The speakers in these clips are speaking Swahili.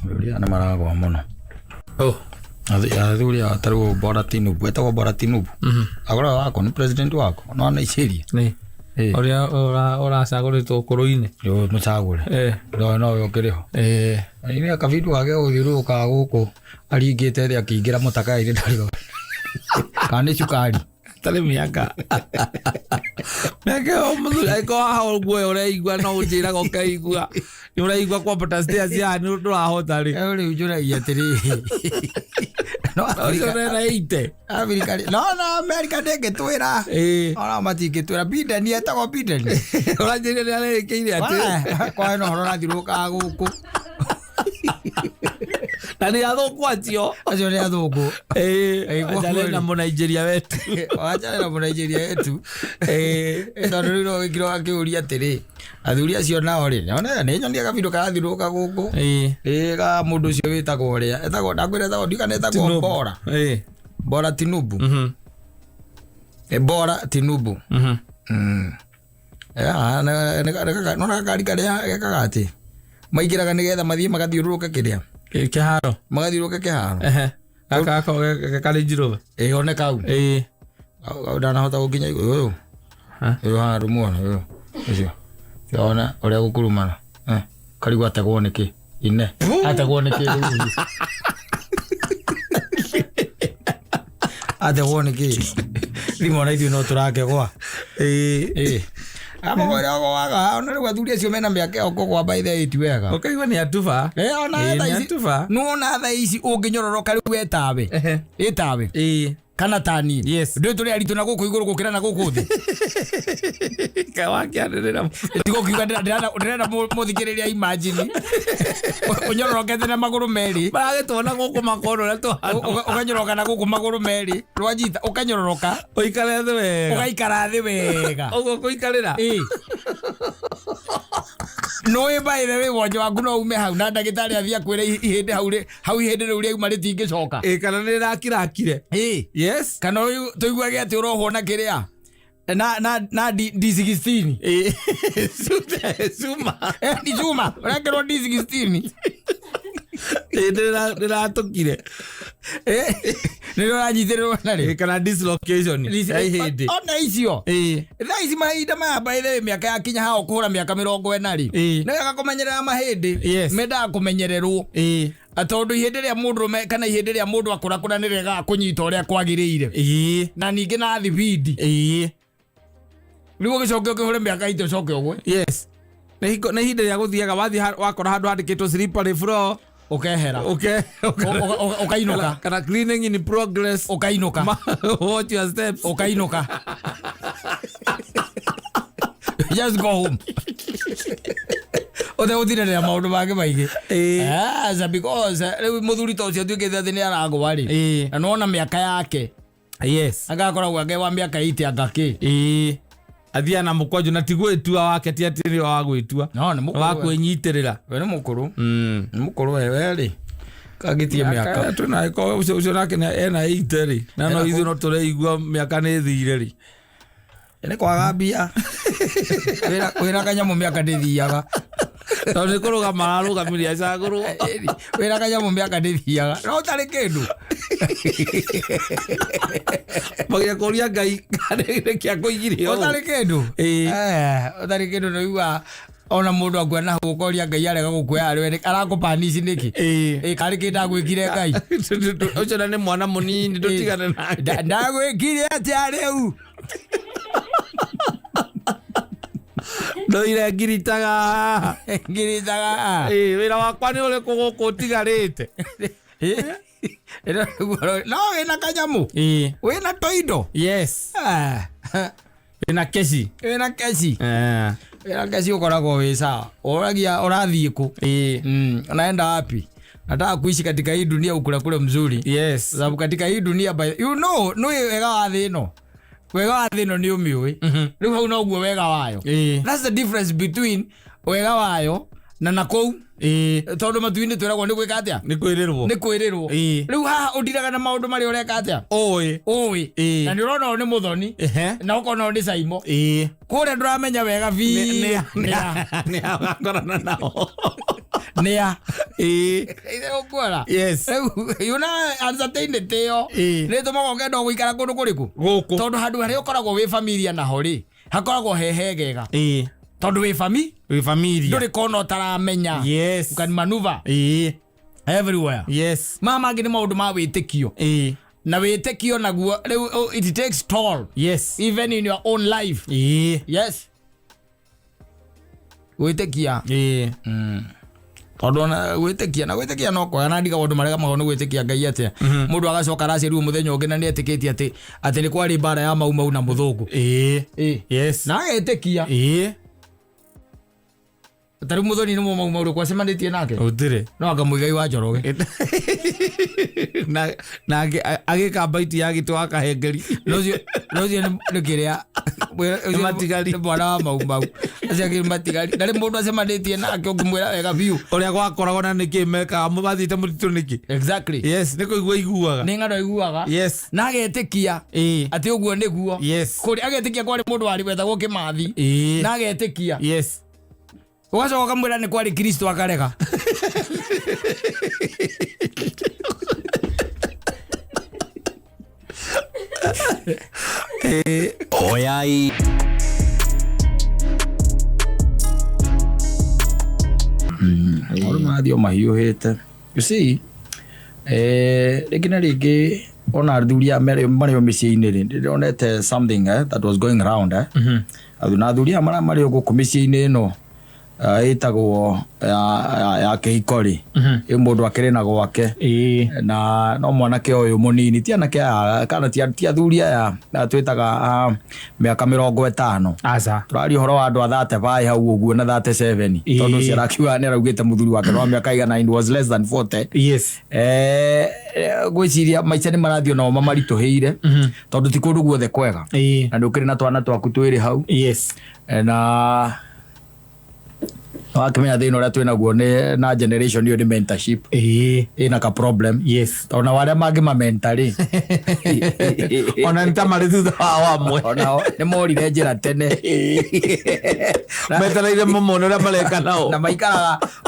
Uriya na maragwa muno. Athuri ataru bora tinubu etagwo bora tinubu. Agora wako ni president wako no anaiciria. Ni. Oria ora sagoritwo kuruine. Yo mucagure. No yokiriho. Ni akavidu wake uthiruka guku aringite ria kingira mutakaire ndarigo. Kani cukari. Tale miaka. Miaka omuthuri aiko haho guo uraigua no ujira gokaigua. Ni uraigua kwa protesters ya ni ndurahota ri. Uri ujura yatiri. No America ite. America. No America ndegetwira. Ona matingitwira Biden etagwo Biden. Urajire ni arekeire ati. Kwa no urathiruka guku. Nani athũku acio nĩ athũku wajale na Nigeria wetu tondũ rĩu no wĩkĩrwo akĩũria atĩrĩ athuri acio nao rĩ ona nĩ nyonia kabindo karathiũrũka gũkũ ga mũndũ ũcio wĩtagwo ũrĩa etagwo ndakwĩra etagwo ndikana etagwo Bora Tinubu Bora Tinubu nona gari karĩa gekaga atĩ maingĩraga nĩgetha mathiĩ magathiũrũrũka kĩrĩa kĩharo magathiũrũrũka kĩharo gaka karĩ njirũwe one kau ndanahota gũkinya ũyũ haru muona ũyũ ũcio ona ũrĩa gũkurumana karigwo ategwo nĩkĩ ine ategwo nĩkĩ ategwo nĩkĩ rimona ithuĩ no tũrakegwa Amogora waga ona rĩu athuri acio mena mĩaka ĩyo kũgwa by the ĩti wega ũkaigua nĩ atuba ona tha no ona tha ici ũngĩnyororoka rĩu etawe kana tani ndĩ tũrĩ aritũ na gũkũ igũrũ gũkĩra na gũkũ thĩ kawakianĩrĩra tigũkiuga ndĩrenda mũthikĩrĩria imagine ũnyororokete na magũrũ merĩ maragĩtwona gũkũ makono ũrĩa tũhana ũkanyororoka na gũkũ magũrũ merĩ rwajita ũkanyororoka ũikare thĩ wega ũgaikara thĩ wega ũguo kũikarĩra no by the way wonje waku no ume hau na ndagĩtarĩ athia kwĩra ihĩndĩ hau ihĩndĩ rĩu rĩauma rĩtingĩcoka kana nĩ rĩrakirakire yes kana tũiguage atĩ ũrohwo na kĩrĩa na D16 Zuma ni Zuma ũrekerwo D16 ndĩratũkire nĩrĩo ranyitĩrĩrwo narĩ kana dislocation ona icio thaa ici mahinda maya by the way mĩaka yakinya hao kũhũra mĩaka 40 rĩ nĩ wega kũmenyerera mahĩndĩ mendaga kũmenyererwo tondũ ihĩndĩ rĩa mũndũ kana ihĩndĩ rĩa mũndũ akũrakũra nĩ wega kũnyita ũrĩa kwagĩrĩire na ningĩ na thibindi rĩu ũgĩcoke ũkĩhũre mĩaka itũ ũcoke ũgwe nĩ ihinda rĩa gũthiaga wathiĩ wakora handũ handĩkĩtwo slippery floor ukehera ukainuka kana cleaning in progress ukainuka watch your steps ukainuka just go home ode uthirĩra maũndũ mangĩ maingĩ because rĩu mũthuri ta ũcio tuĩkĩte atĩ nĩ aragwa rĩ na nona mĩaka yake agakoragwo ake wa mĩaka 80 agakĩ athia na mũkwanjũ na tigwĩtua wake ti atĩ wa gwĩtua wa kwĩnyitĩrĩra we nĩ mũkũrũ wewe rĩ kagĩtie mĩaka tunako ũcio nake ena 80 rĩ na no ithuĩ no tũreigua mĩaka nĩ thire rĩ nĩ kwaga mbia wĩra kanyamũ mĩaka ndĩthiaga tondũ nĩ kũrũgama ararũgamirie acagũrwo wĩra kanyamũ mĩaka ndĩthiaga no ũtarĩ kĩndũ magĩa kũria Ngai kĩa kũigire ũtarĩ kĩndũ no iwa ona mũndũ akuona gũkoria Ngai arega gũkuoya arĩ arakũpanici nĩkĩ karĩ kĩndũ agwĩkire Ngai ũcio nĩ mwana mũnini tũtigane nake ndagwĩkire atĩa rĩu ndoire ngiritaga wĩra wakwa nĩ ũrĩkũ gũkũ ũtigarĩte no wĩna kanyamũ wĩna tũindo wĩna keci ũkoragwo wĩ sawa ũrathiĩ kũ unaenda wapi nataka kuishi katika hii dunia ukula kule mzuri sababu katika hii dunia no wega wa thĩ ĩno wega wa thĩ ĩno nĩ ũmĩũĩ rĩu hau noguo wega wayo that's the difference between wega wayo na nakũu tondũ matu-inĩ twĩragwo nĩ gwĩka atĩa nĩ kwĩrĩrwo rĩu haha ũndiraga na maũndũ marĩa ũreka atĩa ũĩ na nĩ ũrona ũyũ nĩ mũthoni na ũkona ũyũ nĩ Saimo kũrĩa ndũramenya wega nĩa agakorana nao nĩa Ukora. Yes. You know uncertainty yo. Ni tumago ngendo guikara kundu kuriku. Guku. Tondu handu hari ukoragwo wi familia na hori. Hakoragwo hehegega. Tondu wi familia. Nduri kono utaramenya. Yes. You can maneuver. Everywhere. Yes. Mama ngini maundu ma witikio. Na witikio naguo it takes toll. Yes. Even in your own life. Yes. Witikia. Tondu na witikia no kwa na ndiga wandu marega mahono gwitikia Ngai atia. Mundu agacoka raciru muthenya ungi na ni etikitie ati ni kwari bara ya mau na muthungu. Yes. Na etikia. Tari muthoni ni mau kwa semanditie nake. Utire. No akamuigai wa njoroge. Na agika baiti ya gitu akahengeri. Nozi ni kiria. Matigari. Bwana wa mau. Acia ki matigari. Ndari mundu asemanditie nake ukimwira wega biu. Uria gwakoragwo na niki meka mubathite muritu niki. Exactly. Yes, niko igua iguaga. Ni ngano iguaga. Yes. Na agetikia. Ati uguo niguo. Yes. Kuri agetikia kwari mundu wari wetagwo Kimathi. Na agetikia. Yes. Wacho wakamwira ni kwari Kristo akarega. Oyai. Madio mahiuhite. You see, rigi ona athuria mari micii-ini ri ndionete something that was going around athuria mari guku micii-ini ino itagwo ya kihikori mundu akiri na gwake na no mwanake uyu munini ti anake kana ti athuria ya twitaga miaka 50 aca turari horo wa andu a 35 hau uguo na 37 tondu cia rakiwa ni raugite muthuri wake no miaka igana and was less than 40. Yes. Gwiciria maica ni marathio no mamarituhiire tondu ti kundu guothe kwega na ndukiri na twana twaku twiri hau. Yes. Na wakimenya thina uria twina guo ni na generation yo ni mentorship ina ka problem. Yes. Ona wale magi ma mentari ona nita mari thutha wa mwe ona ni morire njira tene metaraire mumono uria mareka nao na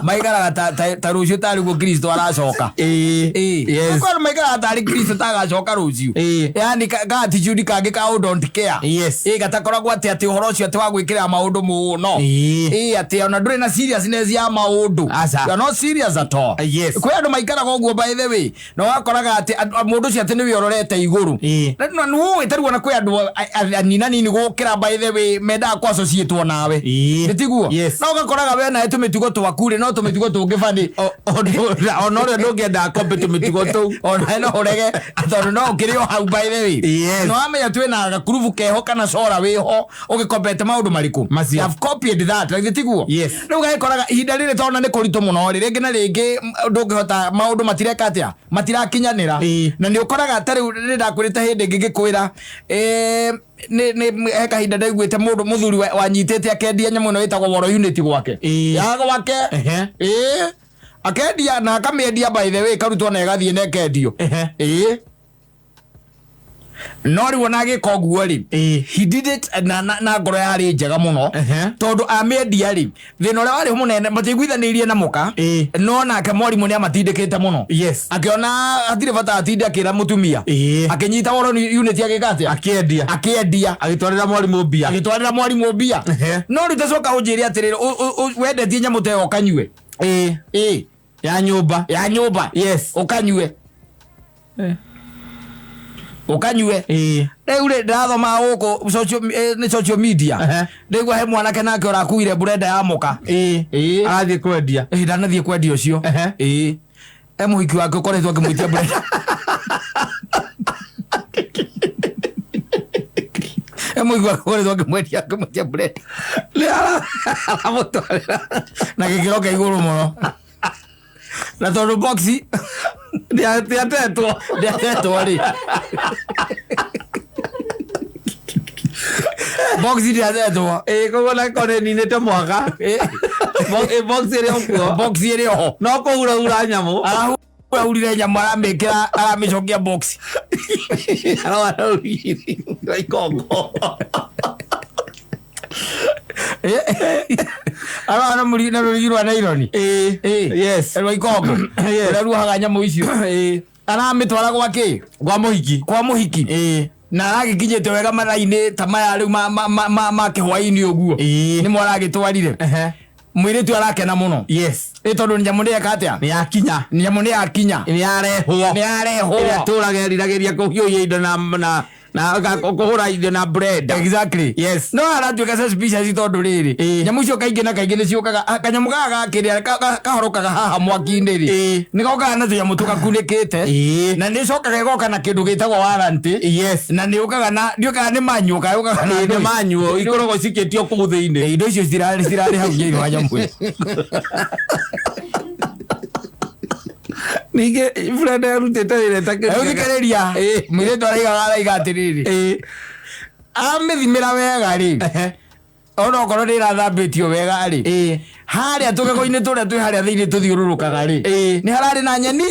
maikaraga ta rucio tari guo Kristo aracoka. Yes. Kwa maikaraga tari Kristo tagacoka rucio. Yani ka attitude kangi ka don't care. Yes. Gatakoragwo ati uhoro ucio ati wa gwikira maundu muno. Ati ona nduri na seriousness ya maundu. You are not serious at all. Yes. Kwa andu maikaraga uguo by the way no wakoraga ati mundu ucio ati ni wiororete iguru. Na no itaruo na kwa andu nini gukira by the way menda kwa associate nawe. Nditiguo. No ugakoraga we na tumitugo twakure no tumitugo tungifani ona ore ndungenda kombe tumitugo tu ona no urege tondu no ukirio hau by the way. No amenya twina gakuruvu keho kana cora wiho ugikombete maundu mariku. You have copied that. Nditiguo. No ugakoraga ihinda riri tona ni kurito muno ringi na ringi ndungihota maundu matireka atia matirakinyanira na ni ukoraga atari ndakwirite hindi ngigikwira ni kahinda ndaiguite mundu muthuri wanyitite akendia nyamu no itagwo woro unit gwake ya gwake akendia na akamendia by the way karutwo na igathie na kendio no ri wona gikoguo ri he did it na ngoro yari njega muno tondu amendia ri thina uria wari munene matiguithanirie na muka no nake mwarimu ni amatindikite muno. Akiona atire bata atinde akira mutumia akinyita woro unit yake kate akendia agitwarira mwarimu mbia no ri tacoka unjiri atiriri wendetie nyamu te okanyue ya nyumba okanyue ukanyue riu ri ndathoma guku social media ndigwa he mwanake nake urakuire burenda ya muka arathie kwendia ndanathie kwendia ucio muhiki wake ukoretwo akimwitia burenda muhiki wake ukoretwo akimwitia burenda na gikiro kia iguru muno na tondu boxi ndiatetwo ri boxi ndiatetwo koguo na kone ninite mwaka boxi iri ho no kuhurahura nyamu arahurire nyamu aramikira aramicokia boxi araurire ikongo Ana muri na rugirwa na ironi yes rwa ikongo ruhaga nyamu icio ana mitwara gwake kwa muhiki na agikinyete wega maraini tamaya riu ma kihwaini uguo ni mwaragitwarire mwire tu arakena muno tondu nyamu ni akatia ni akinya ni akinya ni areho ira turagerirageria kuhiuya indo na kuhura indo na bread exactly yes no aratuika suspicious tondu riri nyamu icio kaingi na kaingi ni ciukaga kanyamu gaga kiria kahorokaga haha mwaki-ini ri ni gokaga na tuyamu tugakunikite na ni cokaga igoka na kindu gitagwo warrant na ni ukaga na ndiokaga ni manyu ukaga na ni manyu ikoragwo cikitio kuu thiini indo icio cirari hau ngiru wa nyamu nige friend arutete wira takiriria mwire twara atiriri amithimira wega ri ona korwo ndirathambitio wega ri haria tugego-ini turia twi haria thiini tuthiururukaga ri ni harari na nyeni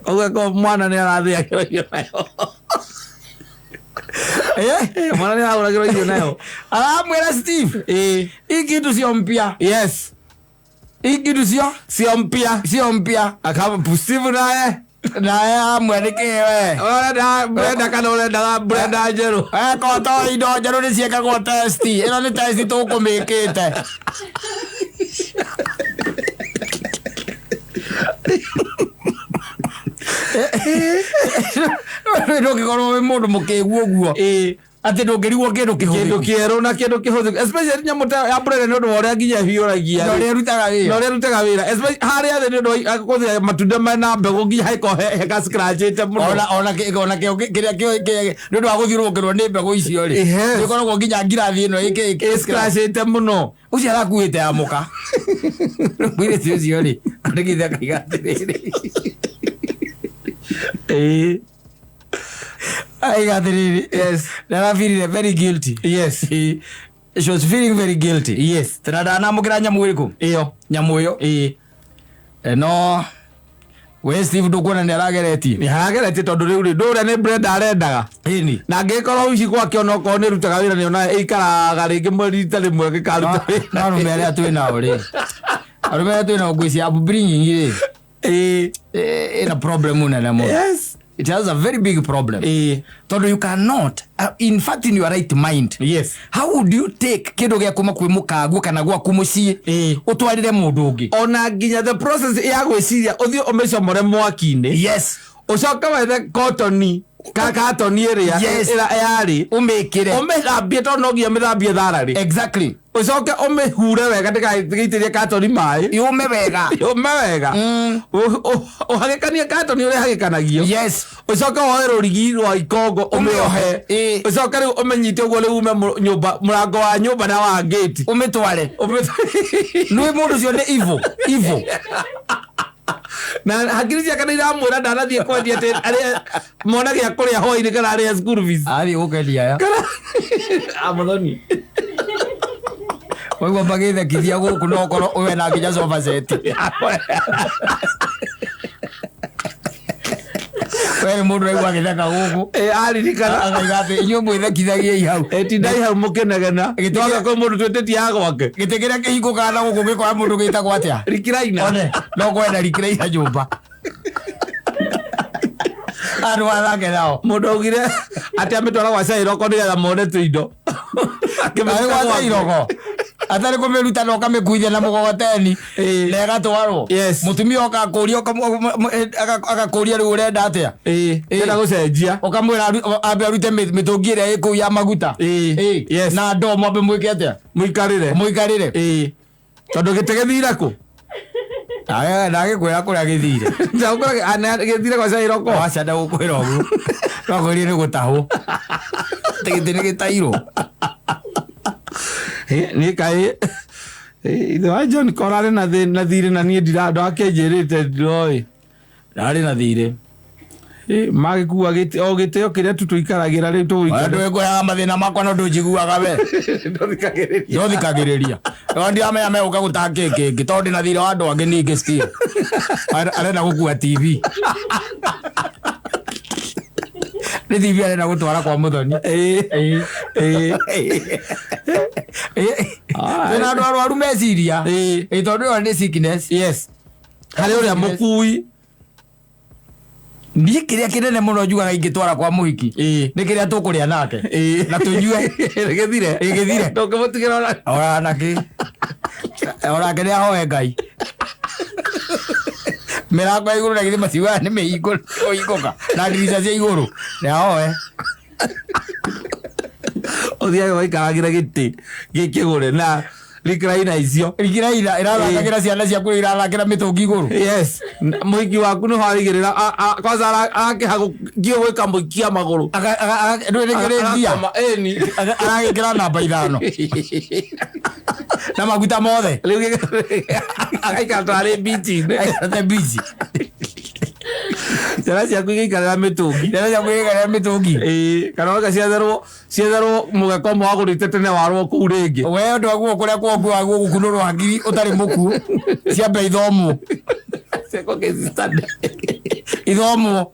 ogeko mwana ni arathiagĩrwo nayo mwana ni aragũragĩrwo nayo aramwira Steve ikitu sio mpya yes ikitu sio mpya akaba Steve naye amwerikiwe brenda kana urenda brenda njeru koto indo njeru ni ciekagwo test ino ni test tukumikite ndugikorwo wi mundu mukigu uguo ati ndungirigwo kindu kieru na kindu kihuthu especially nyamu ya brenda ni undu wa uria nginya hiuragia no ria rutaga wira especially haria thi ni undu akuthia matunda mena mbegu nginya haiko heka scratchite muno ona kiria ni undu wa guthiurukirwo ni mbegu icio ri ikoragwo nginya ngirathi ino iki scratchite muno ucio arakuite amuka mwire cio ri ndigithe kaigatiriri I got it. Yes. Then I feel very guilty. Yes. She was feeling very guilty. Yes. Tena namukira nyamu iriku. Nyamu iyo. No. We Steve ndukuna ni arageretie. Ni arageretie tondu riu ri ndure ni brenda arendaga. Ini. Na ngikorwo uci gwake ona ko ni rutaga wira ni ona ikaraga ringi mwerita rimwe gikaruta. No rumere atwina uri. Rumere atwina gwisia bringing ri. Ina problem una na mo. Yes. It has a very big problem. Tondu you cannot, in fact in your right mind. Yes. How would you take kindu gia kuma kwi mukagu kana gwa kumucie utwarire mundu ungi? Ona nginya the process ya gwiciria uthio umecomore mwaki-ini. Yes. Ucoka wethe cotton katoni iria yari umikire umithambie tondu no nginya mithambie thara ri. Exactly. Ucoke umihure wega ndikaitĩrie katoni mai yume wega uhagĩkanie katoni ũrĩa hagĩkanagio. Yes. Ucoke woe rũrigi rwa ikongo umĩohe ucoke rĩu ũmenyite ũguo rĩu ume nyũmba mũrango wa nyũmba na wa gate umitware nĩ mũndũ ũcio nĩ evil na hakiri ciake nĩ iramwĩra ndanathiĩ kwendia atĩ arĩa mona gĩa kũrĩa hwaĩ-inĩ kana arĩa school fees athiĩ gũkendia aya Amazoni waigua magĩthekithia gũkũ no ũkorwo ũwe na nginya sofa set we nĩ mũndũ waigua agĩtheka gũkũ aririkana akaiga atĩ inyuĩ mwĩthekithagiei hau tindai hau mũkenegena twaga kwĩ mũndũ twĩtĩtie ya gwake gĩtĩ kĩrĩa kĩhingũkaga na gũkũ gĩkora mũndũ gĩtagwo atĩa rikiraina no kwenda rikiraina nyũmba andũ athake nao mũndũ augire atĩ amĩtwara gwa cairoko nĩgetha mone tũindo gwa cairoko atarĩ kũmĩruta na ũkamĩkuithia na mũgogoteni na ĩgatwarwo mũtumia ũgakũria agakũria rĩu ũrenda atĩa ĩrenda gũcenjia ũkamwĩra ambe arute mĩtũngi ĩrĩa ĩkũu ya maguta na ndoo mwambe mwĩke atĩa mũikarĩre tondũ gĩtĩ gĩthire kũ ndagĩkwĩra kũrĩa gĩthire gĩthire gwa cairoko aca ndagũkwĩra ũguo nokwĩrie nĩ gũtahwo gĩtĩ nĩ gĩtairwo nĩ kaĩ ithe wa John korarĩ na thirĩ na niĩ ndakĩnjĩrĩte ndiroi ndarĩ na thirĩ magĩkua o gĩtĩo kĩrĩa tu tũikaragĩra rĩu andũ ĩkũheaga mathĩna makwa no ndũnjiguaga we ndũthikagĩrĩria ndiramenya megũka gũtaha kĩngĩ tondũ ndĩ na thirĩ wa andũ angĩ ningĩ still arenda gũkua TV ni TV arenda gutwara kwa muthoni tena andu arwaru meciria tondu yo ni sickness. Yes, hari uria mukui ni kiria kinene muno njugaga ingitwara kwa muhiki ni kiria tukuria nake na tunyue githire ndũngĩmũtigĩra ora naki ora kiria hoe Ngai mirango ya iguru na githima ciwa ni mihingo oingoka na ndirica cia iguru ni hoe uthiaga waikaragira gĩtĩ gĩkĩgũre na rikiraina icio irathakagira ciana ciaku irathakira mitungi iguru. Yes, muhiki waku ni harigirira kwanza akihagukio gwika muikia maguru ndwerekereria aragikira namba 5 na maguta mothe riu agaikatware bichi ciana ciaku igaikarĩra mĩtũngi kana oka cietherwo mũgeko wagũrĩte tene warwo kũu rĩngĩ we ũndũ waguo kũrĩa kwogu waguo gũkunũrwo hakiri ũtarĩ mũkuo ciambe ithomwo ithomwo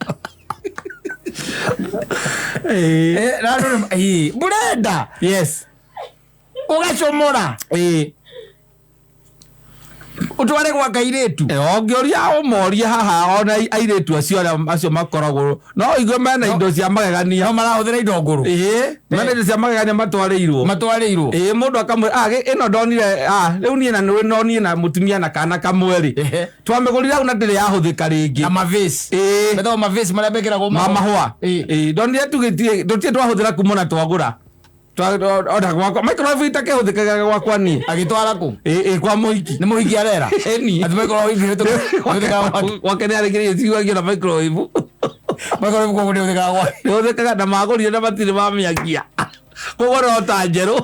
burenda. Yes, ũgacomora utware gwa kairitu ongioria umoria haha ona airitu acio makoragwo no igwe mena indo cia magegania no marahuthira indo nguru mena indo cia magegania matwareirwo mundu akamwe ino ndonire riu nie na nonie na mutumia na kana kamweri twamegurira una ndire yahuthika ringi na mavesi betho mavesi maria bekiragwo mahua ndonire tugitie ndotie twahuthira kumona twagura oda gwakwa microwave itakehũthĩkaga gwakwa ni agitwara ku kwa muhiki ni muhiki arera eni ati microwave hũthĩkaga gwake ni arĩkĩrĩe ciguagio na microwave koguo nĩ hũthĩkaga na magũrire na matirĩ mamĩakia koguo no ta njerũ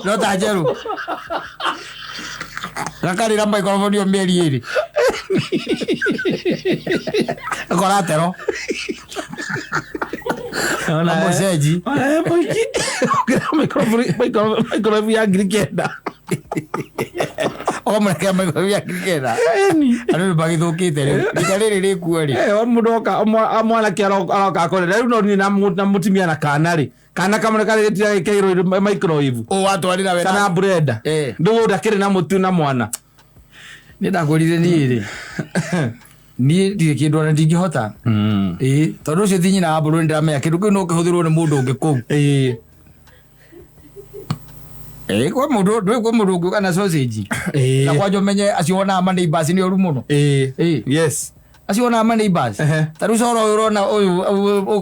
gakarĩra microwave nĩyo mĩeri ĩrĩ akoratero museji muhiki microwave ya ngiri 9 omureke microwave ya ngiri 9 andu bagithukite riu rita riri rikuo ri mundu oka mwanake aroka akorera riu no ni na mutumia na kana ri kana kamwe kare gitira gikeirwo microwave watwarira we kana brenda ndu ndakire na mutu na mwana ni ndagurire ni ri ni ndire kindu na ndingihota tondu ucio thi nyina aburu ndiramenya kindu kiu no kihuthirwo ni mundu ungi kuu kwa mundu ungi kana sausage na kwajo menye acio ona ama neighbors ni oru muno yes acio ona ama neighbors taru coro urona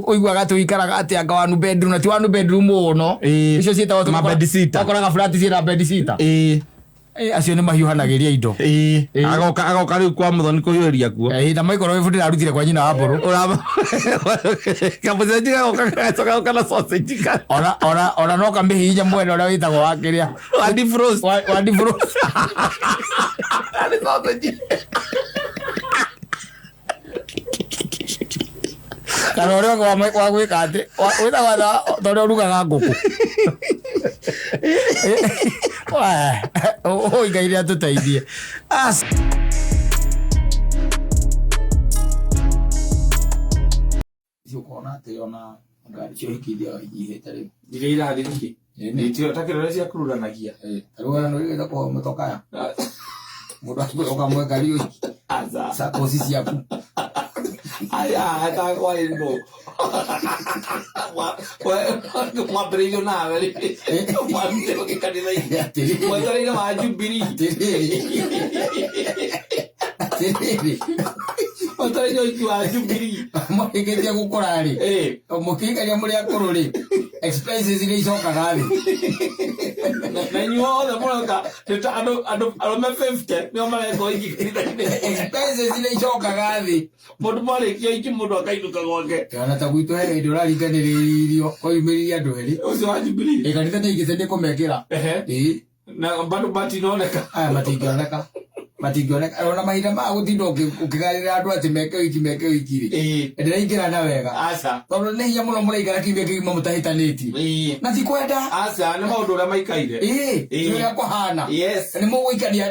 uiguaga tuikaraga ati anga wanu bedroom na ti wanu bedroom uno icio cietagwo ma bed sitter akoraga flat ciena bed sitter acio ni mahiuhanagiria indo agoka riu kwa muthoni kuhiuria kuo na microwave ndirarutire kwa nyina wa mburu kamutheni gagoka kana sausage ona no kambihinya mwene uria witagwo wa kiria wa defrost ani sausage kana uria wa gwika ati witagwo tondu urugaga nguku Ngai nĩ atũteithie. Ukona atĩ ona ngari cia ũhiki iria inyihĩte rĩu iria irathiĩ ningĩ nĩtio takĩrore cia kururanagia rĩu no rĩgĩtha kwa mũtokaya mũndũ akĩoka mwe ngari ũhiki sakosi ciaku hata kwa ndo mwambĩrĩirio nawe mwambĩrĩirio gĩkanitha-inĩ mwetereire wa Jubilee mwetereire ũhiki wa Jubilee mũhĩkĩtie gũkũra rĩ mũkĩikaria mũrĩ akũrũ rĩ expenses iria icokaga thĩ na inyuothe mũroka arũme 50 nĩo mareka ũhiki kanitha-inĩ expenses iria icokaga thĩ mũndũ marĩkia ũhiki mũndũ akainũka gwake kana ta gwitũ he hĩndĩ ũrariganĩrĩirio koimĩrĩria andũ erĩ ũcio wa Jubilee kanitha nĩ ingĩte nĩkũmekĩra na bado matinoneka aya matingĩoneka matingioneka ona mahinda ma guthindo ukigarira andu ati meke wiki ri ndiraingira na wega aca tondu ni hinya muno muraigara kiumia kigima mutahitaniti na tikwenda aca ni maundu uria maikaire ni ya kuhana ni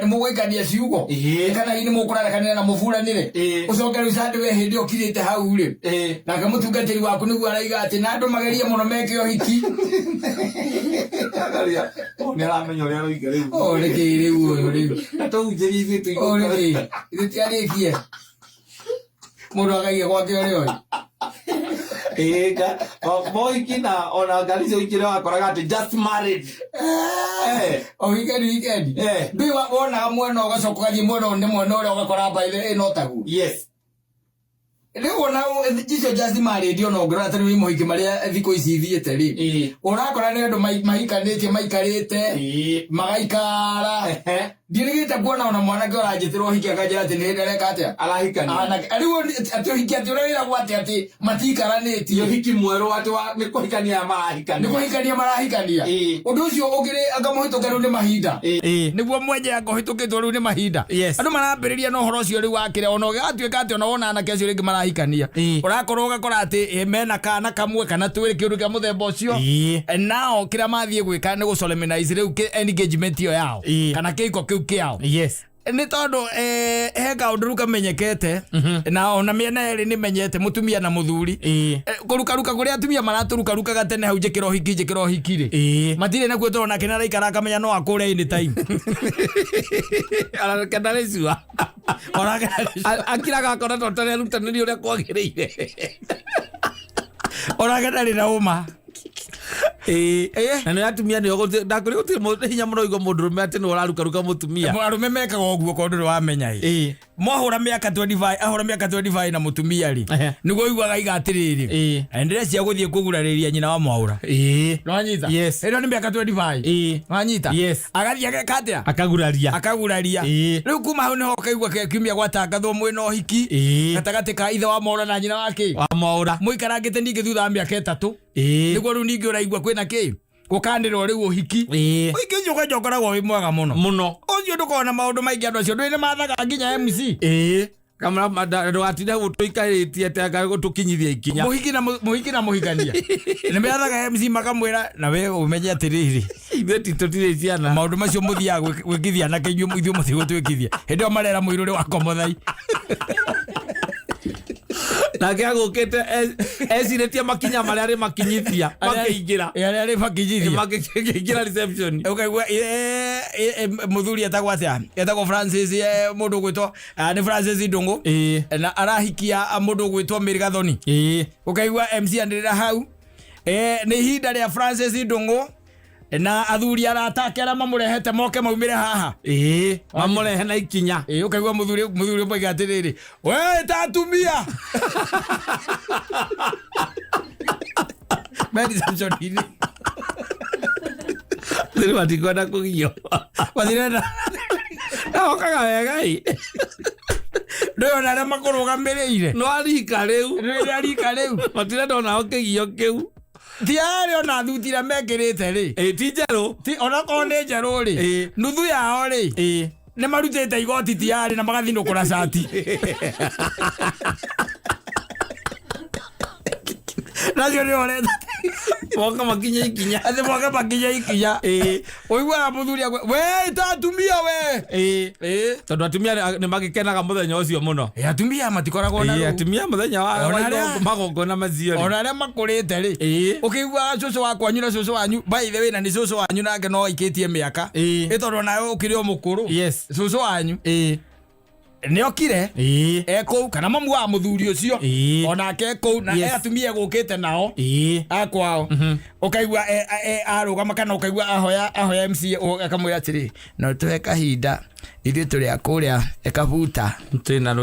muguikania ciugo kana ni mukurarekanira na muburanire ucokere ucande we hindi ukirite hau ri na kamutungatiri waku niguo araiga ati na andu mageria muno meke uhiki ni aramenya uria roiga riu reke riu uyu riu atunjiriithie tu reke itiarikie mundu agaie gwake uri ega Muhiki na ona ngari ukire wakoraga ati just married weekend biwa wona mwena ugacoka gathie mwena uria ugakora baile ino tagu Leo na jicho just married ono ngora tani ni Muhiki maria thiko ici thiete ri urakora ni andu maikanite maikarite magaikara dirigita kuona ona mwanake arajitirwo hiki akajira ati ni ndereka atia arahikania ariwo ati hiki ati urira gwate ati matikaraniti yo hiki mwero ati ni kuhikania marahikania undu ucio ugire akamuhitũka ni mahinda niguo mwenje akamuhitũkĩtwo riu ni mahinda andu marambĩrĩria no horo ucio riu wakire ona gatuĩka ati ona wona anake acio ringi marahikania urakorwo ugakora ati mena kana kamwe kana twĩrĩ kĩũndũ kĩa mũthemba ũcio nao kĩrĩa mathiĩ gwĩka nĩ gũsolemnize riu engagement iyo yao kana kĩiko kiu kiao ni tondu heka undu kamenyekete na ona miena eri ni menyete mutumia na muthuri kuruka kuria atumia maraturuka gatene hau njikiro hiki ri matire na kwetwo na kinara ikara kamenya no akure ini time ala kandarecua ora akiraga akora totare rutaniri uria kwagiriire ora gatari na uma na atumia ni ndakuri guti hinya muno igo mundu rume ati no araruka mutumia arume mekaga oguo kondu ri wamenya mohura miaka 25 na mutumia ri niguo igwaga igatiriri endere cia guthie kugurariria nyina wa mwaura no anyita eno ni miaka 25 anyita agathia gekatia akaguraria riu kuma hau niho kaigwa kiumia gwatangathwo mwena uhiki gatagati ka ithe wa mwaura na nyina wake wa mwaura muikarangite ningi thutha wa miaka 3 niguo riu ningi uraigwa kwina ki gukandirwo riu uhiki uhiki njuga njokoragwo wi mwega muno ucio ndukona maundu maingi andu acio ndwine mathaga nginya MC kamera ndwatinda gutuikaritie tanga gutukinyithia ikinya muhiki na muhikania ni mathaga MC makamwira na we umenye atiriri ithe titotire ciana maundu macio muthia gwikithia na kenyu ithuĩ muthi gutwikithia hindi o marera mwiruri wa komothai na kia gukite esiritie makinya maria ari makinyithia makiingira ari makiingira reception ukaigua muthuri etagwo atia etagwo Francis mundu gwitwo ni Francis Ndungu na arahikia mundu gwitwo Mirigathoni ukaigua MC andirira hau ni hinda ria Francis Ndungu na athuri aratake ara mamurehete moke maumire haha mamurehe na ikinya ukaigua muthuri mwe atiriri we tatumia Mary Samson ini Ndio watikwenda kugio wathirena okaga wega ndio na rema kurugamiriire no arika riu matirenda ona okigio kiu Tiari ona thutira mekirite ri tijeru ti ona konde jeru ri nuthu yao ri ne marutete igoti tiari na magathindukura cati nacio ni oreta moka makinya ikinya oigwa muthuri we tatumia we tondu atumia ni magikenaga muthenya ucio muno atumia matikoragwo na atumia muthenya wa magongona macio ona aria makurite ri ukigwa cucu wakwa nyuna cucu wanyu by the way na ni cucu wanyu nake no ikitie miaka itondu nawe ukiri o mukuru cucu wanyu ni okire eko kana mamu wa muthuri ucio ona ke eko na atumia gukite nao akwao ukaigwa arugama kana ukaigwa ahoya MC akamwira atiri no tweka hinda ithuĩ tũrĩ a kũrĩa ekabuta twĩna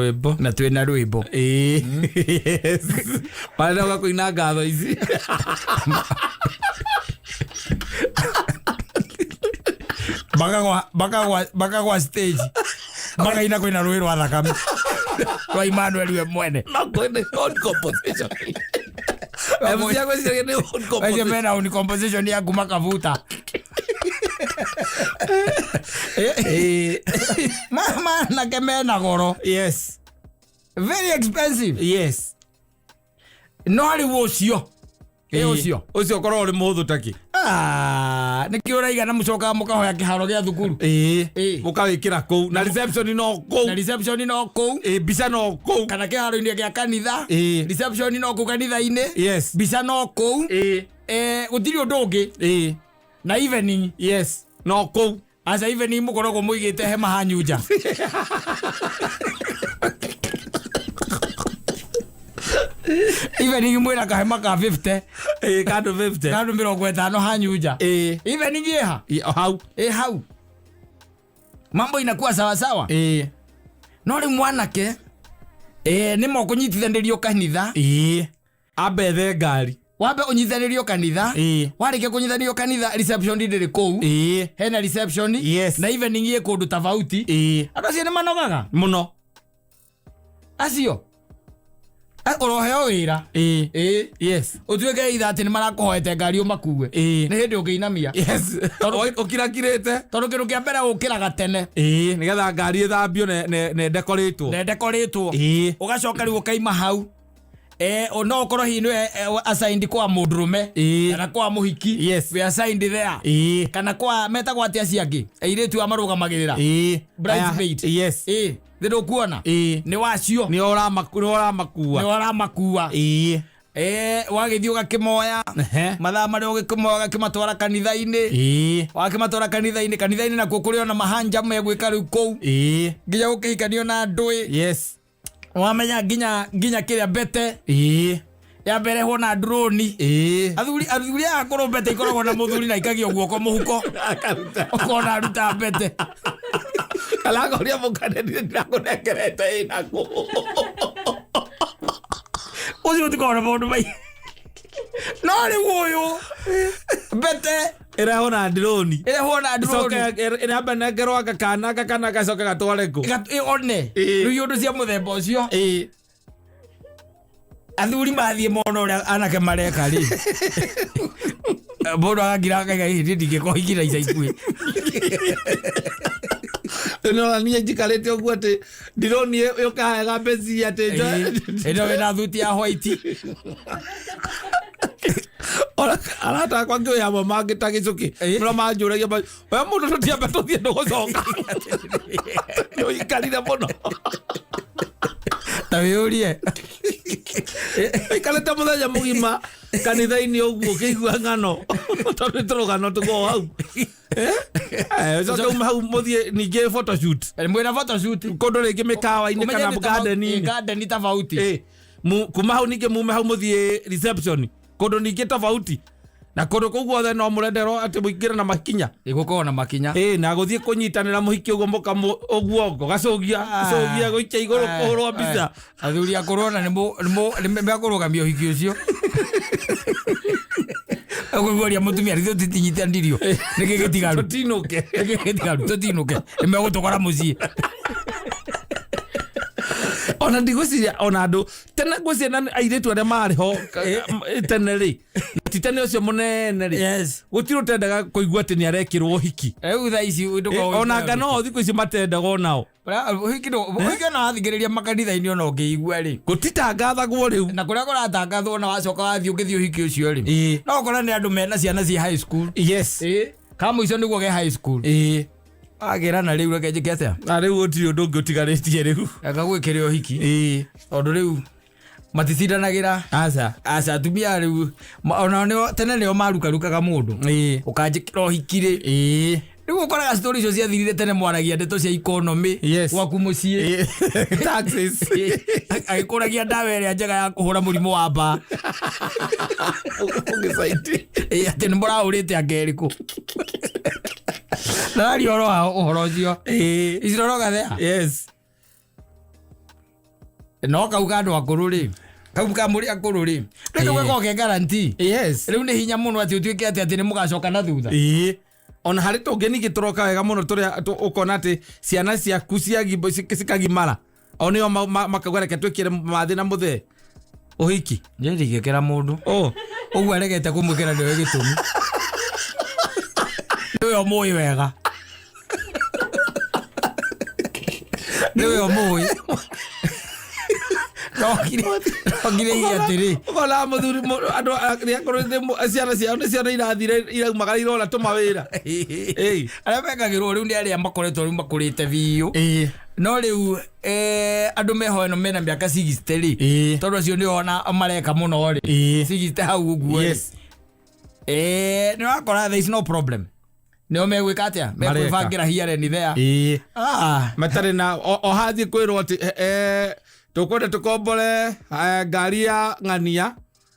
rwĩmbo marenda ũgakũina ngatho ici bakagwa stage bakaina kwĩna rũĩ rwa thakame rwa Emmanuel we mwene mena own composition ya kuma kabuta mama anake mena goro. Yes. Very expensive. Yes. No ari wocio. Ocio. Ocio korwo uri muthu taki. Niki uraiga na mucoka mukahoya kiharo gia thukuru. Mukawikira kou na reception no kou. Na reception no kou. Bisa no kou. Kana kiharo-ini gia kanitha. Reception no kou kanitha-ini. Yes. Bisa no kou. Gutiri undu ungi. Na evening. Yes. No kou. Asa evening mukoragwo muigite hema hanyu nja. Evening mwira kahema ka 50. Kando 50. Kando 50 hanyu nja. Evening iha. Hau. Hau. Mambo inakuwa sawa sawa. No ri mwanake nimo kunyitithanirio kanitha. Abethe ngari. Wabe unyithanirio kanitha. Warike kunyithanirio kanitha reception ndiri kou. Hena reception. Yes. Na evening ye kundu tofauti. Andu acio ni manogaga muno. Acio oroheo wira. Yes. Utuike itha ati ni marakuhoete ngari umakue. Ni hindi ukiinamia. Yes. Ukirakirite. Tondu kindu kia mbere ukiraga tene. Nigetha ngari ithambio ne decoratwo. Ne decoratwo. Ugacoka riu ukaima hau. No korwo hi nwe assigned kwa mudrume kana kwa muhiki. Yes. We assigned there. Kana kwa meta kwa tia ciangi airetu amarugamagirira. Bridesmaid. Yes. Thiru kuona. Ni wacio. Ni ora makua. Ni ora makua. Wagithii ugakimoya. Mathaa maria ugikimoya kimatwara kanitha-ini. Wakimatwara kanitha-ini. Kanitha-ini nakuo kuri ona mahanja megwika riu kou. Nginya ukihikanio na ndui. Yes. Wamenya nginya kiria bete. Ya mbere hona drone. Athuri akoro bete ikoragwo na muthuri na ikagio guoko muhuko. Ukona aruta bete. Alagoria mukane ndirakunekerete inako. Ucio tukona mundu mai. No ri uyu bete ira hona drone. Ira bana ngero akakana gacoka gatware ku. One. Riu undu cia muthemba ucio. Athuri mathie mono ria anake mareka ri. Bodo agira kaiga hindi ndingikuhikira ica ikui. No nie jikarete oguo ati drone yo kaega bezi ati eno wena thuti ya white. Ora arata kwa ngio ya mama ngitagicuki mura manjuragia we mundu tutiambe tuthie ndugucoka yo ikarire muno tawiurie ikarete muthenya mugima kanitha-ini oguo kiigua ngano tondu turugano tugo hau so hau muthie ninge photoshoot mwina photoshoot kundu ringi mikawa-ini kana garden tofauti kuma hau ninge mume hau muthie reception kundu ningi tofauti na kundu kuu guothe no murenderwo ati muingire na makinya igukorwo na makinya na guthie kunyitanira muhiki uguo muka uguo gacogia guikia iguru kuhurwo mbica athuri akorona ni mekurũgamia uhiki ucio Akugoria mutumia ritho titinyitandirio niki gitigaru tutinuke nimegutokora mucii ona ndigwiciria ona andu tene gwiciria airetu aria mari ho tene ri ti tene ucio munene ri gutiru tendaga kuigua ati ni arekirwo uhiki riu tha ici ona ngano thiku ici matendaga onao uhiki na athigiriria makanitha-ini ona ungiigua ri gutitangathagwo riu na kuria kuratangathwo na wacoka wathii ukithi uhiki ucio ri no ukora ni andu mena ciana ci high school kama icio niguo ge high school agira na riu reke njike atia na riu gutiri undu ungi utigaritie riu akagwikire uhiki ondu riu matitindanagira aca atumia riu ona tene nio marukarukaga mundu ukanjikira uhiki ri riu ukoraga story icio ciathirire tene mwaragia ndeto cia economy gwaku mucii taxes agikuragia ndawa iria njega ya kuhura murimu wa mbaa ati ni muraurite angeriku nari oro uhoro ucio iciroroga thea no kauga andu akuru ri kauga muri akuru ri reke gweko ke guarantee riu ni hinya muno ati utuike ati ni mugacoka na thutha ona hari tungeni gituroka wega muno turia ukona ati ciana ciaku cikagimara o nio makauga reke twikire mathi na muthe uhiki ndirigikira mundu uguo aregete kumwikira ndio gitumi ndio moi wega Niwe omoi. Rokire iatiri. Ola muthuri andu akorete ciana ciao ni ciana irathire iraumagara irona tumawira. Aria mekagirwo riu ndi aria makoretwo riu makurite biu. No riu andu meho eno mena miaka 60 ri. Tondu acio ni ona mareka muno ri. 60 hau uguo. Yes. Ni wakora there is no problem. Nio megwika atia megwibangira hiare ni there. Matari na ohathi kwirwo ati tukwenda tukombole ngari ya ng'ania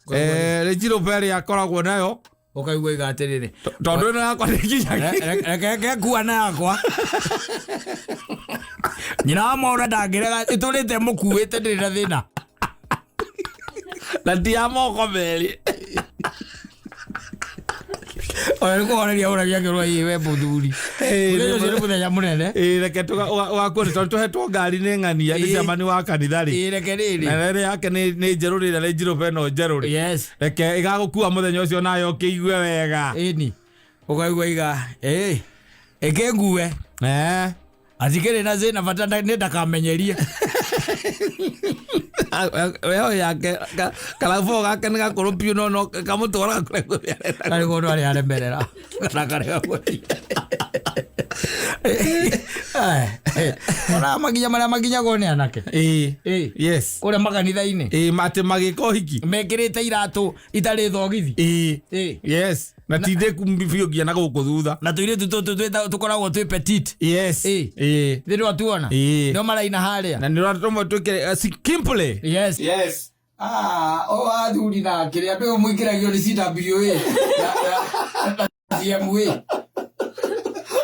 Range Rover yakoragwo nayo ukaigua igatiriri tondu ino yakwa reke kuana yakwa nyina wa maura ndangirega iturite mukuite ndira thina na ti ya moko meri oya kuhoreria uragia ngirwa iwe muthuri uria ucio ni muthenya munene reke ugakwona tondu tuhetwo ngari ni ng'ania ni ciamani wa kanitha ri reke riri na riri yake ni njeru ri Range Rover no njeru ri reke igagukua muthenya ucio nayo ukiigue wega ini ukaigua iga ekengue athikiri na zina bata ni ndakamenyerie weo yake kalafo gake ni gakuru piu no kamutwara kure kari gondu ari aremerera kana kare ona maginya gone anake yes ore makanitha-ini mate magiko hiki mekirite iratu itari thogithi yes na tinde kumbifiogia na guku thutha na tuire tukoragwo twi petit yes thiru atuona no maraina haria na niro tomo tuke simply yes o athuri na kiria be mwikiragio ni CWA CMA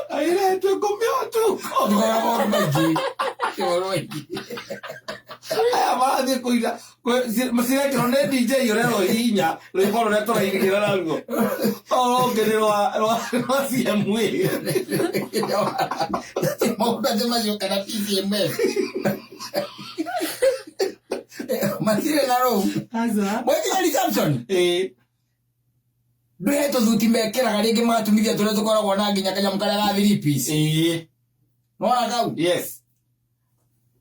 aire tu komiotu ngora maji aya marathi kuira masire kronde DJ yorero hinya rwimbo rure turaigirira naruo ngererwa CMA Mauda de macio kana PCMF Masire naro Mwekiri Samson Nduheto thuti mekeraga ringi matumithia turia tukoragwo na nginya kanyamu karia ga 3 piece nona kau yes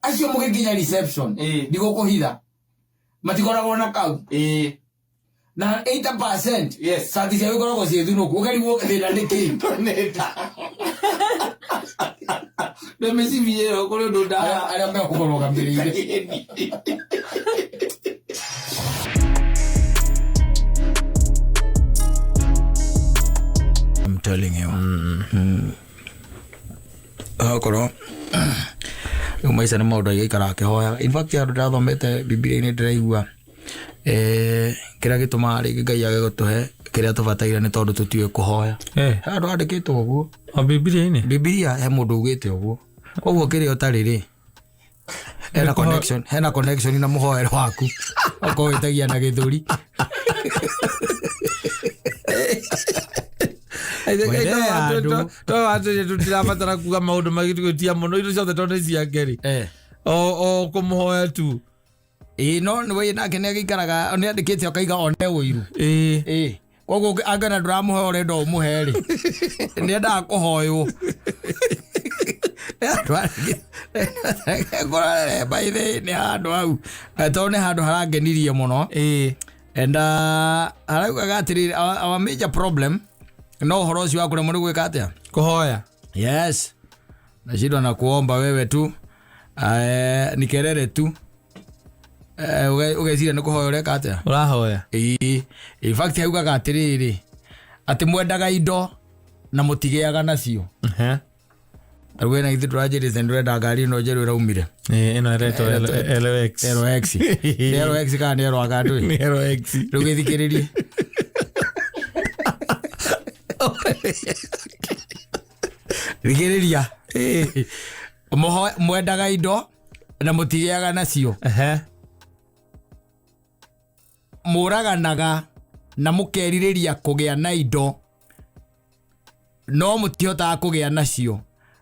acio mugikinya reception ndigukuhitha matikoragwo na kau na 80% yes sati cia wikoragwo cie thunuku ukarigwo thina niki Nemesi video kore ndo da aria mekukorwo gambirire I'm telling you akoro umaisa ni maundu igikara akihoya in fact andu ndathomete Biblia-ini ndiraigua kiria gituma ringi Ngai age gutuhe kiria tubataire ni tondu tutiwe kuhoya andu andikitwo uguo Biblia he mundu ugite uguo koguo kiria utari ri hena connection na muhoero waku okowitagia na githuri tutirabatara kuga maundu magitugutia muno indo ciothe tondu cia ngeri o kumuhoya tu no ni we nake ne gikaraga ni andikite akaiga one uiru koguo angana nduramuhe urenda umuheri ni enda kuhoywo by the ni handu hau to ni handu harangenirie muno and haraugaga atiri our major problem no horo ucio wakure muri gwika atia kuhoya yes na shida na kuomba wewe tu ni kerere tu ugecira ni kuhoya ureka atia urahoya in fact haugaga atiriri ati mwendaga indo na mutigeaga nacio Arwe na ithu tragedy ndurenda ngari no njeru iraumire ino reto LX LX kana nero agandu ni LX rugithikiririe Rigiriria mwendaga indo na mutigeaga nacio muraganaga na mukeririria kugia na indo no mutihotaga kugia nacio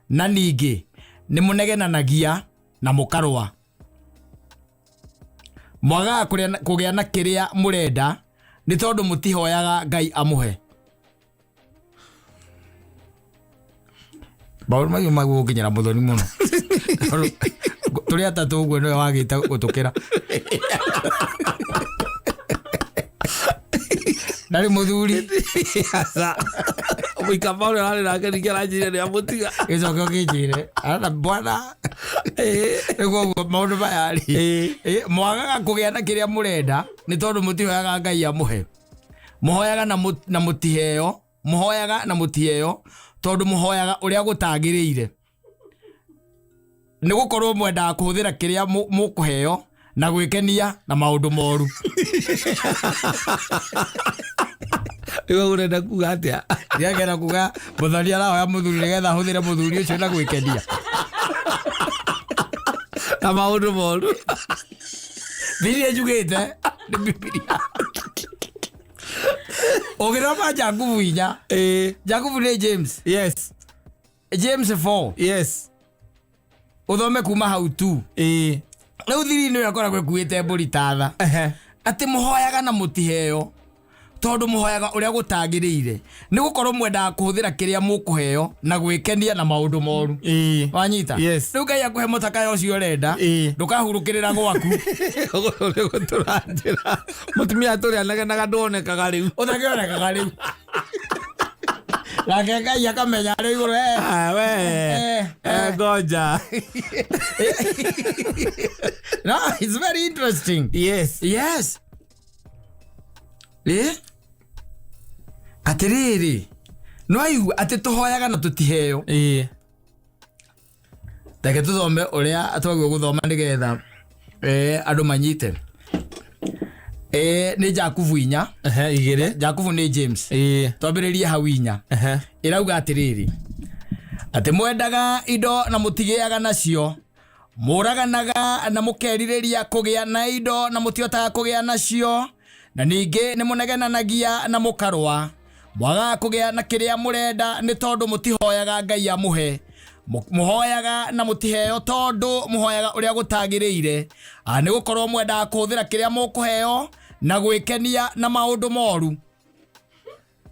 na ningi ni munegenanagia na mukarwa mwaga kugia na kiria murenda ni tondu mutihoyaga Ngai amuhe bauru magu nginyira muthoni muno turi atatu uguo no wagita gutukira nari muthuri asa muikamao yale na ngikira njire ya mutiga icoke kijire ana bwana ego maundu bayari mwagaga kugia na kiria murenda ni tondu mutihoyaga Ngai amuhe muhoyaga na mutiheo muhoyaga na mutiheo tondu muhoyaga uria gutagiriire ni gukorwo mwenda kuhuthira kiria mukuheo na gwikenia na maundu moru iwe urenda kuga atia ndiagera kuga muthoni arahoya muthuri nigetha ahuthire muthuri ucio na gwikenia na maundu moru Bibilia njugite ni Bibilia ogiroma Jakubu inya Jakubu ni James yes James 4 yes uthome kuma hau tu riu thiri ni yakora kwikuite mburi tatha ati muhoyaga na mutiheo tondu muhoyaga uria gutagiriire ni gukorwo mwenda kuhuthira kiria mukuheo na gwikenia na maundu moru wanyita riu Ngai akuhe mutaka ucio renda ndukahurukirira gwaku guturanjira mutumia turi anagenaga ndonekaga riu utakionekaga riu Lake Ngai akamenya riu iguru ngoja no it's very interesting yes atiriri no ayu ati tuhoyaga na tutiheo Take tuthome uria atwagwo guthoma nigetha andu manyite ni Jakubu inya igire Jakubu ni James twambiririe hau inya irauga atiriri ati mwendaga indo na mutigiaga nacio muraganaga na mukeririria kugia na indo na mutiotaga kugia nacio na ningi ni munegenanagia na mukarwa mwaga kugia na kiria murenda ni tondu mutihoyaga Ngai amuhe muhoyaga na mutiheo tondu muhoyaga uria gutagiriire ni gukorwo mwenda kuhuthira kiria mukuheo na gwikenia na maundu moru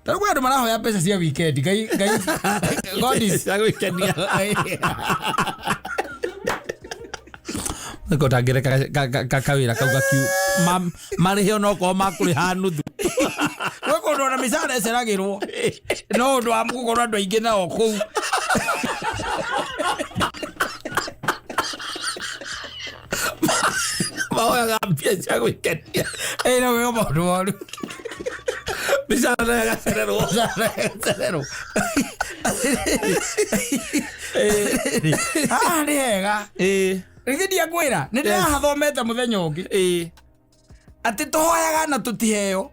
Tarugwa andu marahoya mbeca cia weekend Ngai God is gwikenia Niko tangire kakawira kauga kiu marihio no ko makuriha nuthu weko ndo na misara eceragirwo no ndo amukorwo andu aingi nao kuu Mahoya mbia cia gwikenia no wego maundu moru misara gacererwo ni hega Rigidia kwira ni ndirathomete muthenya ungi ati tuhoyaga na tutiheo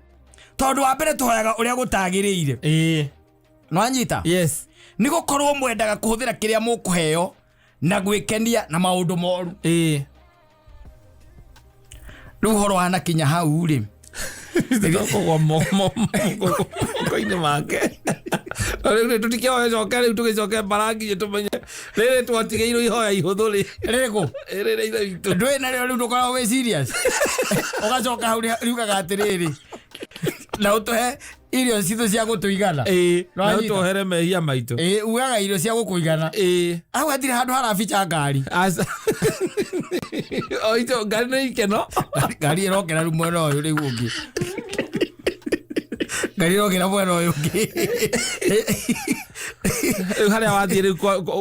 tondu wa mbere tuhoyaga uria gutagiriire no anyita yes ni gukorwo mwendaga kuhuthira kiria mukuheo na gwikenia na maundu moru riu horo wana kinya hau ri ndikogwa momo koine make Rĩu tũtikĩhoya coke rĩu tũgĩcoke Mbarangi tũmenye rĩrĩ twatigĩirwo ihoya ihũthũ rĩrĩkũ rĩrĩ ithe witũ ndũĩ narĩo rĩu ndũkoragwo wĩ serious ũgacoka hau riugaga atĩrĩrĩ na ũtũhe irio citũ cia gũtũigana na ũtũhere mehia maitũ ugaga irio cia gũkũigana hau hatirĩ handũ harabica ngari oitũ ngari nĩ ikeno ngari ĩrokera rĩu mwena ũyũ rĩu ũngĩ ngari ĩrokera mwena ũyũ ũngĩ rĩu harĩa wathiĩ rĩu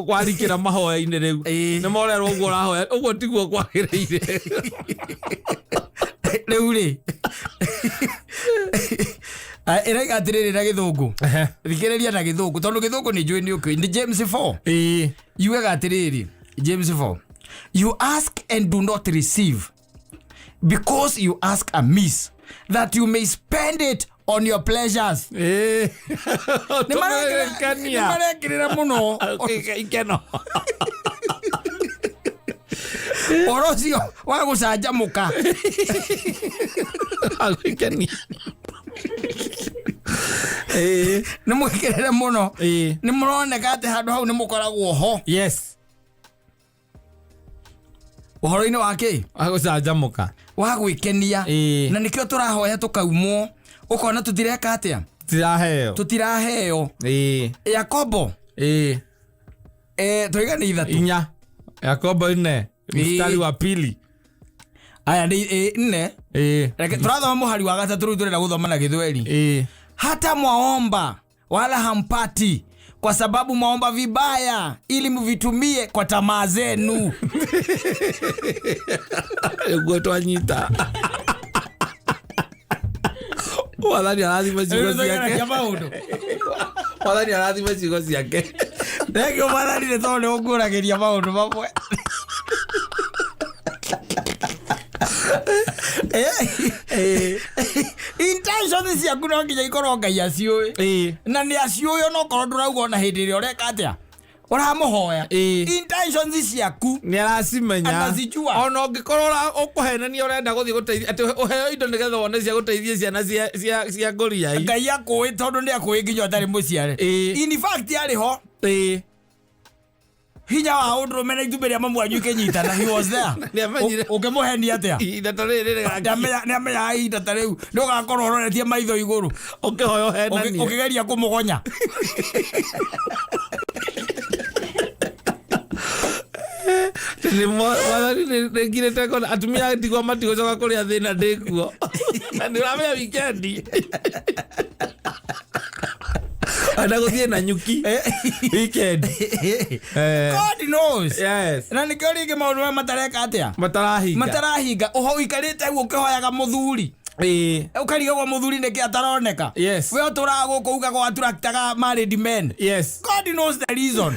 kwarikĩra mahoya-inĩ rĩu nĩ morerwo ũguo ũrahoya ũguo tiguo kwagĩrĩire rĩu rĩ ĩraiga atĩrĩrĩ na gĩthũngũ thikĩrĩria na gĩthũngũ tondũ gĩthũngũ nĩ njũĩ nĩ ũkĩũĩ nĩ James 4 yugaga atĩrĩrĩ James 4 you ask and do not receive because you ask amiss that you may spend it on your pleasures nĩ marekĩrĩra mũno ikeno ũhoro ũcio wa gũcanjamũka nĩ mwĩkĩrĩre mũno nĩ mũroneka atĩ handũ hau nĩ mũkoragwo ho yes ũhoro-inĩ wa kĩ gũcanjamũka wa gwĩkenia na nĩkĩo tũrahoya tũkaumwo ũkona tũtireka atĩa tũtiraheo Yakobo tũigana ithatũ inya Yakobo 4 mstari wa pili. Aya ni nne. Reke turathoma muhari wa gatatu turenda guthoma na Githweri. Hata mwaomba wala hampati, kwa sababu mwaomba vibaya ili mvitumie kwa tamaa zenu. Ego twanyita. Wadhani lazima sigozi yake. Wadhani lazima sigozi yake. Reke wadhani ne tone ogurageria maundu mamwe. Intentions cia kuno nginya ikorwo Ngai aciũĩ. Na nĩ aciũĩ no korwo ndũrauga ona hĩndĩ ĩrĩa ũreka atĩa ũramuhoya. Intentions ciaku nĩ aracimenya. Anazijua. Ona ũngĩkorwo ũkũhenania ũrenda gũthiĩ gũteithia atĩ ũheo indo nĩgetha wone cia gũteithia ciana cia ngũriai. Ngai akũĩ tondũ nĩ akũĩ nginya ũtarĩ mũciare. In fact arĩ ho. Hinya wa ũndũrũme na itumbĩ rĩa mamu wanyu ikĩnyitana, he was there. Ũkĩmũhenia atĩa? Ihinda ta rĩrĩ rĩgakinya. Nĩamenyaga ihinda ta rĩu ndũgakorwo ũroretie maitho igũrũ ũkĩhoya ũhenanie ũkĩgeria kũmũgonya. Nĩngirĩte kona atumia ndigwa matigũcoka kũrĩa thĩna ndĩkuo. Na nĩũramenya wikendi ana gũthiĩ na nyuki weekend. God knows. Yes. Na nĩkĩo rĩngĩ maũndũ maya matareka atĩa? Matarahinga. Ũho ũikarĩte ũguo ũkĩhoyaga mũthuri. Ũkariga gwa mũthuri nĩkĩ ataroneka. Yes. We ũtũraga gũkũ uga gwa attractaga married men. Yes. God knows the reason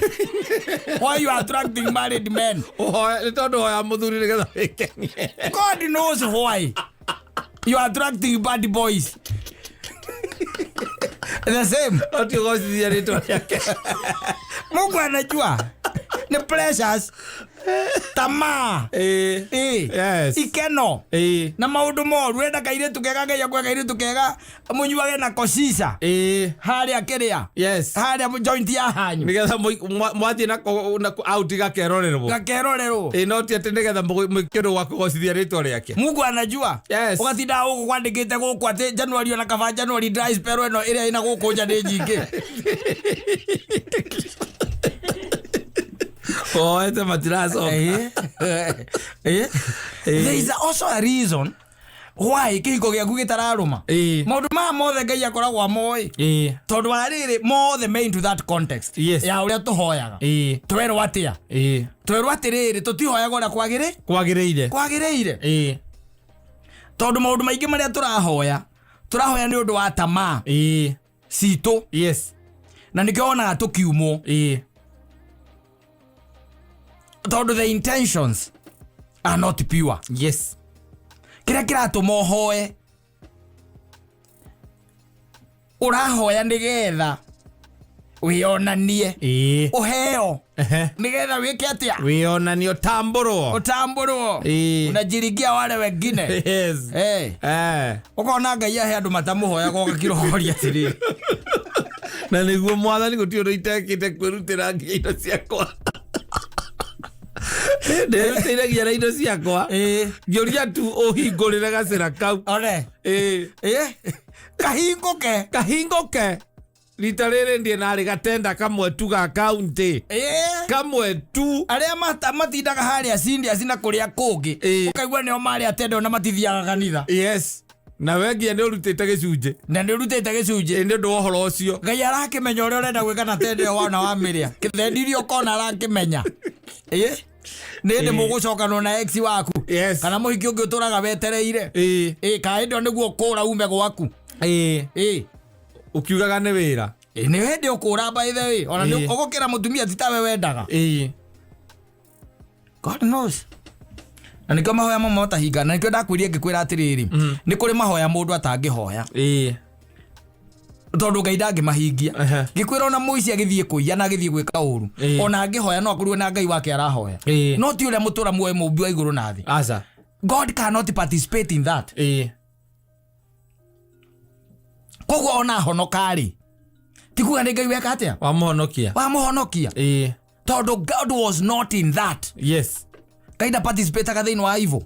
why you are attracting married men. Nĩ tondũ hoya mũthuri nĩgetha wĩkenie. God knows why you are attracting bad boys. The same. Oti ugocithia rĩtwa rĩake. Mungu anajua. Ni precious. Tamaa. Yes. Ikeno. Na maundu moru wenda kairitu kega Ngai akwe kairitu kega munyuage na kosisa. Harĩa kĩrĩa. Yes. Harĩa joint ya hanyu. Nĩgetha mwathi na out gakerorerwo. No ti atĩ nĩgetha mwĩkĩrwo wa kũgocithia rĩtwa rĩake. Mungu anajua. Yes. Ũgatinda gũkũ kwandĩkĩte gũkũ atĩ January ona kaba January dry spell ĩno ĩrĩa ĩna gũkũ nja nĩ nyingĩ. It's matiraso. There is also a reason why kĩhiko gĩaku gĩtararũma. Maũndũ maya mothe Ngai akoragwo amoĩ. Tondũ wa rĩrĩ mothe made into that context. Ya ũrĩa tũhoyaga. Twerwo atĩa? Twerwo atĩrĩrĩ tũtihoyaga ũrĩa kwagĩrĩire. Tondũ maũndũ maingĩ marĩa tũrahoya nĩ ũndũ wa tamaa citũ. Yes. Na nĩkĩo wonaga tũkiumwo. Tondũ the intentions are not pure. Yes. Kĩrĩa kĩratũma ũhoe ũrahoya nĩgetha wĩonanie ũheo nĩgetha wĩke atĩa wĩonanie ũtambũrwo unajiringia wale wengine. Yes. Ũkona Ngai ahe andũ matamũhoyaga ũgakĩrogoria atĩrĩrĩ. Na nĩguo Mwathani gũtirĩ ũndũ itekĩte kwĩrutĩra nginya indo ciakwa. Ndĩrutĩragia na indo ciakwa. Ngĩũria tu ũhingũrĩre gacĩra kau. Kahingũke. Rita rĩrĩ ndiĩ narĩ gatenda kamwe tu ga kaunti. Kamwe tu. Arĩa matindaga harĩa Cindia cina kũrĩa kũngĩ. Ũkaigua nĩo marĩ atenda na matithiaga kanitha. Yes. Na wengia nĩ ũrutĩte gĩcunjĩ. Nĩ ũndũ wa ũhoro ũcio. Ngai arakĩmenya ũrĩa ũrenda gwĩka na tenda ĩyo wona wamĩrĩa. Kĩthendirio ũkona arakĩmenya. Nĩ ndĩ mũgũcokanwo na ex waku. Kana mũhiki ũngĩ ũtũraga wetereire. Kaĩ ndo nĩguo kũra ume gwaku. Ukiugaga nĩ wĩra. Nĩ hĩndĩ ũkũra by the way. Ona nĩ ũgũkĩra mũtumia ti tawe wendaga. God knows. Na nĩkĩo mahoya mamwe ũtahinga. Na nĩkĩo ndakwĩria ngĩkwĩra atĩrĩrĩ. Nĩ kũrĩ mahoya mũndũ atangĩhoya. Tondũ Ngai ndangĩmahingia. Ngĩkwĩra ona mũici agĩthiĩ kũiya na agĩthiĩ gwĩka ũũru. Ona angĩhoya no akorwo na Ngai wake arahoya. No ti ũrĩa mũtũra muoyo mũmbi wa igũrũ na thĩ. God cannot participate in that. Koguo ona honokarĩ. Ti kuga nĩ Ngai weka atĩa? Wamũhonokia. Tondũ God was not in that. Yes. Ngai nda participate thĩinĩ wa evil.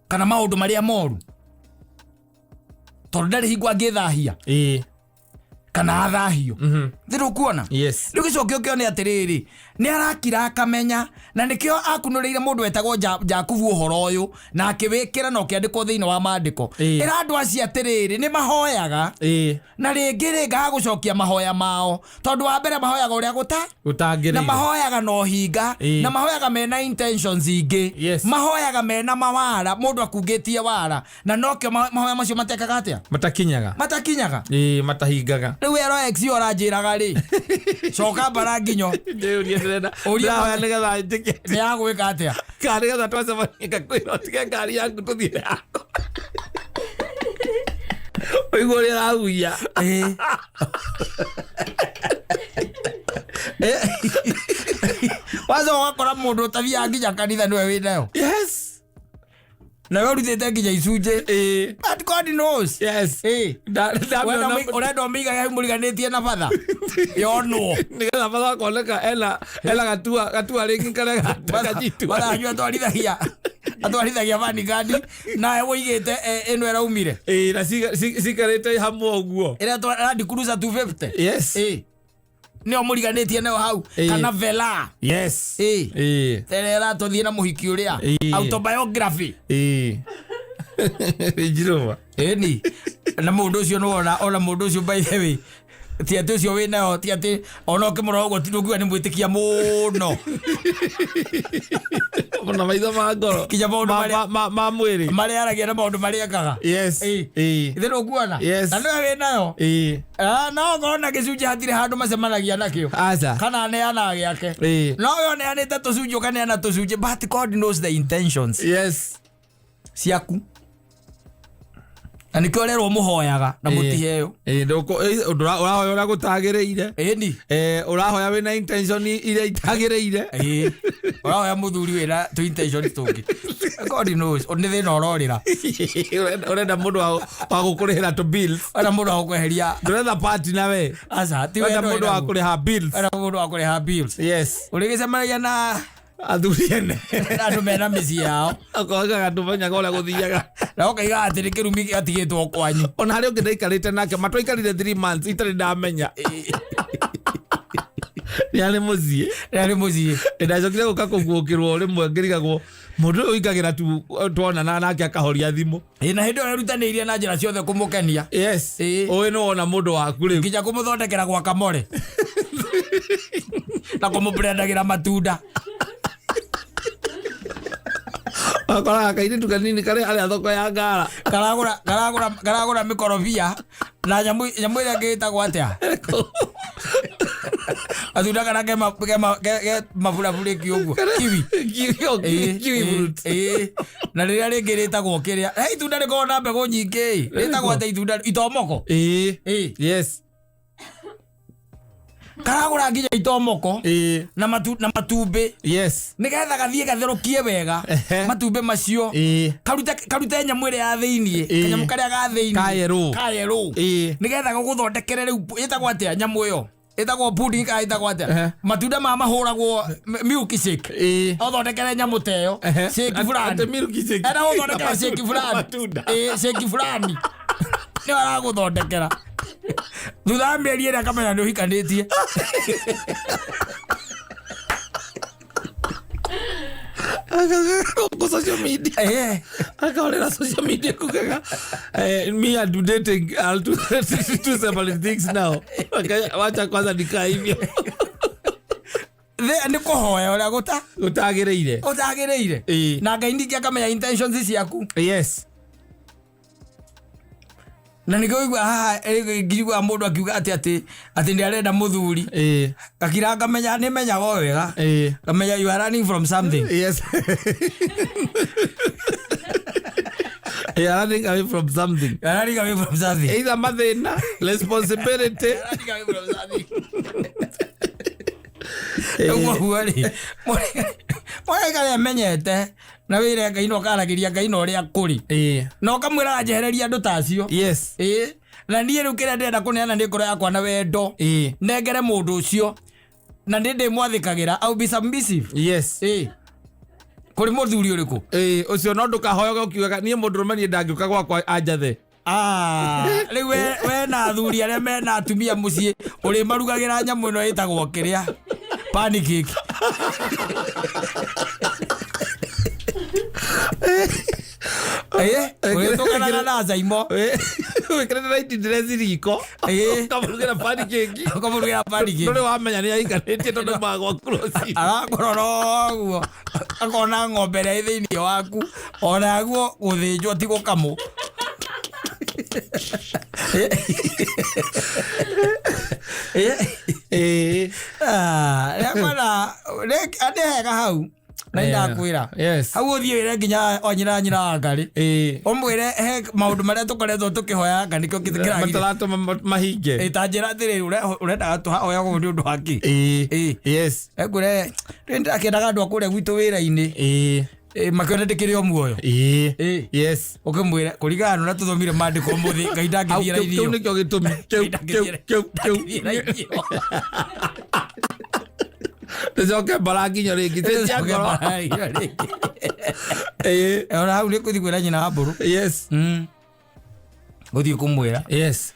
Kana maũndũ marĩa moru. Tondũ ndarĩ hingo angĩthahia. Kana athahio. Thiro kuona riu gicokio kio ni atiriri ni arakira akamenya na nikio akunureire mundu wetagwo Jakubu uhoro uyu na akiwikira no kiandiko thiini wa maandiko ira andu acio atiriri ni mahoyaga na ringi ringa gucokia mahoya mao tondu wa mbere mahoyaga uria gutangirire na mahoyaga no hinga na mahoyaga mena intentions ingi mahoyaga mena mawara mundu akungitie wara na nokio mahoya macio matekaga atia matakinyaga matahingaga riu ero ex oranjiraga ri coka bara nginyo uria nigetha njike ni agwika atia kari getha twacemania kwira tige ngari yaku tuthire yako oigwo ria rahuia wazo wakora mundu tabia nginya kanitha niwe winayo na wewe urithite nginya icunje but God knows urenda umiga ya muriganitie na batha yono nigetha batha koneka ela gatua ringi kare gajitu bala nyua atwarithagia vani gadi na woigite eno era umire na sikarete hamwe uguo ira Land Cruiser 250 nio muriganitie nayo hau kana vela terera tuthie na muhiki uria autobiography ijirova ni na mundu ucio no ona mundu ucio by the way ti ati ucio winayo ti ati ona ukimura uguo tindugiwa ni mwitikia muno ona maitho ma ngoro kinya maundu ma mwiri mari aragia na maundu mari akaga ithero ukuona na niwe winayo no ngona gicunje hatire handu macemanagia nakio kana neana giake no yo neanite tucunje kana tucunje but God knows the intentions ciaku ani kyorerwo muhoyaga na mutiheo urahoya ura gutagireire ni urahoya wina intention ire itagireire urahoya muthuri wina tu intentions tungi God knows oni thina urorira urenda mundu wa gukurihira to bills ona mundu wa gukweheria ndurenda party nawe aca ti wenda mundu wa kuriha bills ona mundu wa kuriha bills urigicemanagia na athuriene andu mena mici yao akoga gandu banyaga uria guthiaga na ukaiga ati kirumi gatigitwo kwanyu ona hari ungi ndaikarite nake matwaikarire 3 months itari ndamenya yale muzie ndacokire guka kugukirwo rimwe ngirigagwo mundu uikagira tu twonana nake akahoria thimu na hindi ora rutaniirie na njira ciothe kumukenia owe no ona mundu waku ri nginya kumuthondekera gwa kamore na kumubrendagira matunda akora kairitu kanini kare ale thoko ya ngara karagura mikorobia na nyamu ira ngitagwo atia atunda kana ke mabura kiugo kiwi fruit na riria ringi ritagwo kiria itunda riko na mbego nyingi ritagwo atia itunda itomoko karagura nginya itomoko na matumbi nigetha gathie gatherukie wega matumbi macio karute nyamu ire ya thiini kanyamu karia ga thiini kayero nigetha guguthondekere riu itagwo atia nyamu iyo itagwo pudding ka itagwo atia matunda ma mahuragwo milk shake othondekere nyamu teyo shake fulani milk shake era othondekere shake fulani shake fulani ni waraguthondekera thutha mieri ĩrĩa akamenya nĩ ũhikanĩtie social media akaonera social media kugaga me and dating I'll do two separate things now wacha kwanza nikaa hivyo ni kuhoya uria gutagireire na Ngai ningĩ akamenya intentions ciaku na nigwa ngirigwa mundu akiuga ati ndi arenda muthuri gakira ngamenya ni menya go wega ngamenya you are running from something you are running away from something either mathina responsibility mwana kare amenyete na wire Ngai no karagiria Ngai no ria kuri no kamwira njehereria andu tacio na nie ru kire ndenda kuneana ndi ngoro yakwa na wendo nengere mundu ucio na ndi mwathikagira I'll be submissive kuri muthuri uriku ucio no ndukahoyoga ukiuga nie mundu rumani ndangiuka gwakwa anjathe Riu we na athuri aria mena atumia mucii uri marugagira nyamu ino itagwo kiria pancake. Ugitungana na Mansaimo wikirana na itindire riko ukamurugira pancake nduri wamenya ni aikanitie tondu magwa close arakorora guo akona ng'ombe ria thiini waku ona guo guthinjwo ti gukamu. Adehega hau na ndakwira hau uthie wire nginya nyina ngari umwire he maundu maria tukoretwo tukihoya ngani kio kitikira matarato mahinge itanjira atiriri urenda tuhoya go ni undu haki yes egure ndirakendaga andu akuria gwitu wira-ini makiona ndikirio muoyo yes ukimwira kurigana na tuthomire mandiko muthi ngai ndangithira irio nikio gitumi Tezoke baranginyo ringi ona hau nikuthi kwira nyina mburu yes guthii kumwira yes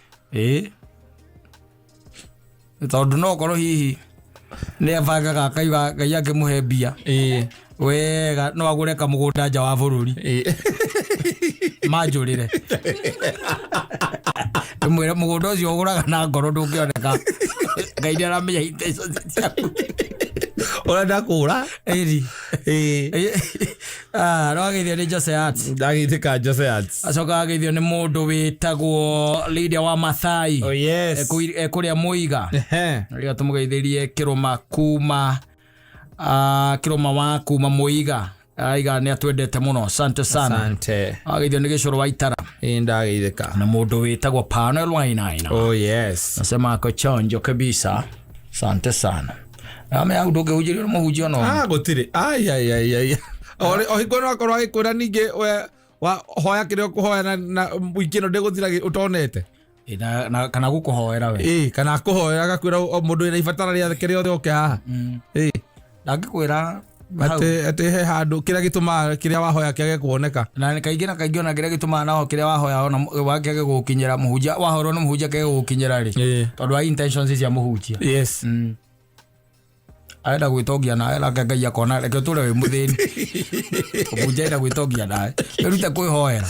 tondu no korwo hihi ni abangaga akaiga ngai angimuhe mbia wega no agure kamugunda nja wa bururi manjurire mwira mugunda ucio uguraga na ngoro ndungioneka ngai ndaramenya intentions ciaku urenda kura no ageithio ni Joseat ndagithika Joseat acoka ageithio ni mundu witagwo leader wa Mathai kuria Muiga riga tumugeithirie kiruma wa kuma Muiga aiga ni atwendete muno asante sana ageithio ni gicoro wa Itara ndageithika na mundu witagwo Panel Wainaina nasema ako chonjo kabisa asante sana ame au doge ujiri no muhujio no gutiri ohiko no akorwo agikwira ningi wa hoya kirio kuhoya na wikino ndiguthira utonete na kana gukuhoera we kana kuhoera agakwira mundu ina ibatara ria kirio thioke haha ndagikwira ate he handu kiria gituma kiria wahoya kiage kuoneka na kaingi ona kiria gituma naho kiria wahoya ona wakiage gukinyira muhujia wahorwo no muhujia kiage gukinyira ri tondu wa intentions cia muhujia aenda gwitogia nawe na ngai akona reke tule wi muthini muhujia gwitogia nawe rute kwihoera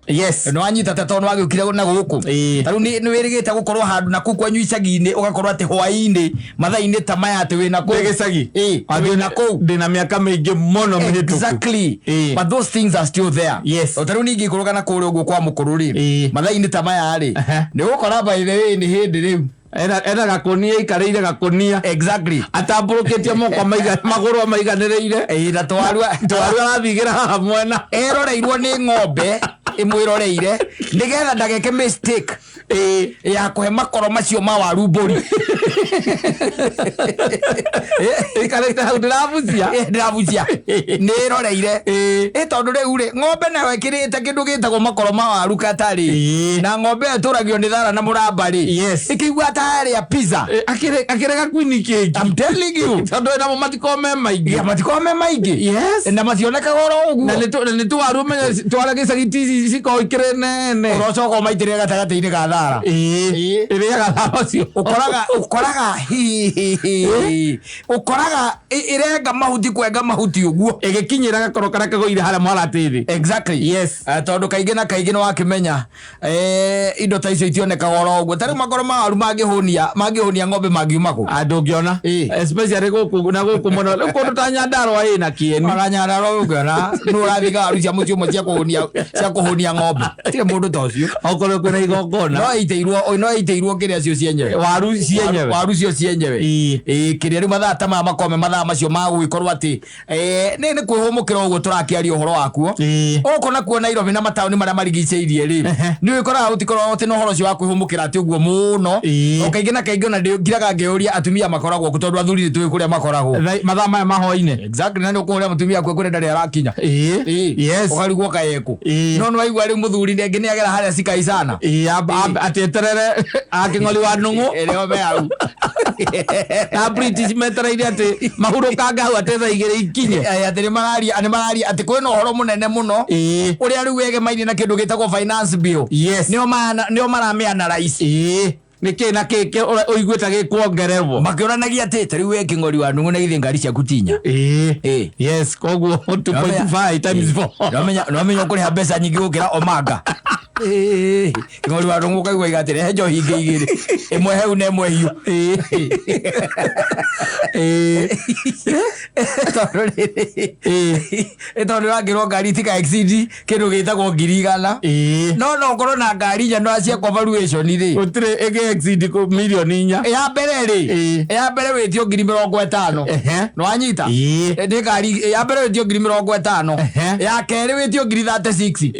yes no anyita tata no agukire na guku taru ni wirigite gukorwo handu na kuku anyu icagi-ini ugakorwo ati hwaini mathaa-ini ta maya ati wina ku gicagi wina ku ndina miaka mingi muno mihituku exactly but those things are still there taru ningi kurugana kuri uguo kwa mukuru ri mathaa-ini ta maya ri ni gukora by the way ni hindi riu era gakunia ikarire gakunia exactly atamburukitie moko maguru maiganireire na twarua arathigira haha mwena eroreirwo ni ng'ombe imwiroreire nigetha ndageke mistake ya kuhe makoro macio ma waru mburi ikarite hau ndirabucia niroreire tondu riu ri ng'ombe nayo ikirite kindu gitagwo makoro ma waru katari na ng'ombe eturagio ni thara na muramba ri ikigua tayari ya pizza akirega kwini keki I'm telling you tondu na matikome maingi na macioneka goro uguo na ni twaru menya twara gicagiti ciko ikire nene urocoka maitire gatagati-ini ga thara iriaga thara cio ukoraga irenga mahuti kwenga mahuti uguo igikinyira gakoro karia kagoire haria mwaratiri exactly tondu kaingi na kaingi no wakimenya indo ta icio itionekaga oro uguo tari makoro ma waru mangihunia ng'ombe mangiumako ndungiona especially guku na guku muno kundu ta Nyandarua ina kieni Nyandarua ugiona no urathiga waru cia mucio mo cia kuhunia ng'ombe tire mundu ta ucio okorwo kwina igongona no iteirwo kiria cio cienyewe waru cio cienyewe kiria riu mathaa ta makome mathaa macio ma gwikorwo ati ni kwihumukira uguo turakiaria uhoro wakuo ukona kuo Nairobi na matauni maria marigiceirie ri ni wikoraga utikorwo ati no horo cio wa kwihumukira ati uguo muno okaingi na kaingi ona ngiraga ngeuria atumia makoragwo kutondu athuri ni tuwi kuria makoragwo mathaa maya mahoine exactly na ukuria mutumia kwe kuria ndari arakinya ukarigwo kayeku no no waigua riu muthuri ndengi ni agera haria cikaicana ateterere aking'oli wa nungu Leo be au. na British metereire ati mahurukanga hau atetha igire ikinye Ati ni marari ati kwina uhoro munene muno uria riu wegemaine na kindu gitagwo finance bill. Yes. Nio maramĩana raisi. Niki na keke uiguita gikuongererwo makĩoranagia atĩ riu kĩng'ori wa nungu na ithe ngari ciaku tinya. Yes, koguo 2.5 times 4 no menya kũrĩha mbeca nyingĩ gũkĩra omanga. Kĩng'ori wa nungu kaigua igatĩre he njohi ingĩ igĩrĩ ĩmwe heu na ĩmwe hiũ. Tondũ rangĩrwo ngari tika exceed kĩndũ gĩtagwo 100,000 no ũkorwo na ngari inya no ciakwa valuation rĩ gũtirĩ ĩgĩ exceed milioni 4 ya mbere rĩ ya mbere wĩtio 50,000 no anyita ndĩ ngari ya mbere wĩtio 50,000 ya kerĩ wĩtio 36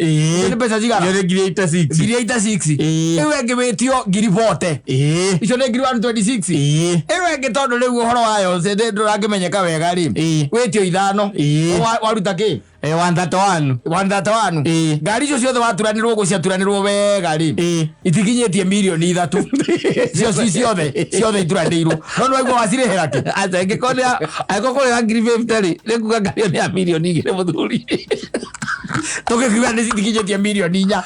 nĩ mbeca cigana 86 rĩu ĩngĩ wĩtio 40 icio nĩ 126 ĩyo ĩngĩ tondũ rĩu ũhoro wayo ndũrangĩmenyeka wega rĩ wĩtio 5 waruta kĩ 131 ngari icio ciothe waturanĩrwo gũciaturanĩrwo wega rĩ itikinyĩtie milioni 3 cio ciothe ituranĩirwo no nĩwaigua wacirĩhĩra kĩ ata angĩkorwo 50 rĩ rĩkuga ngari ĩyo nĩ ya milioni 2 mũthuri tũgĩkiuga nĩ citikinyĩtie milioni 4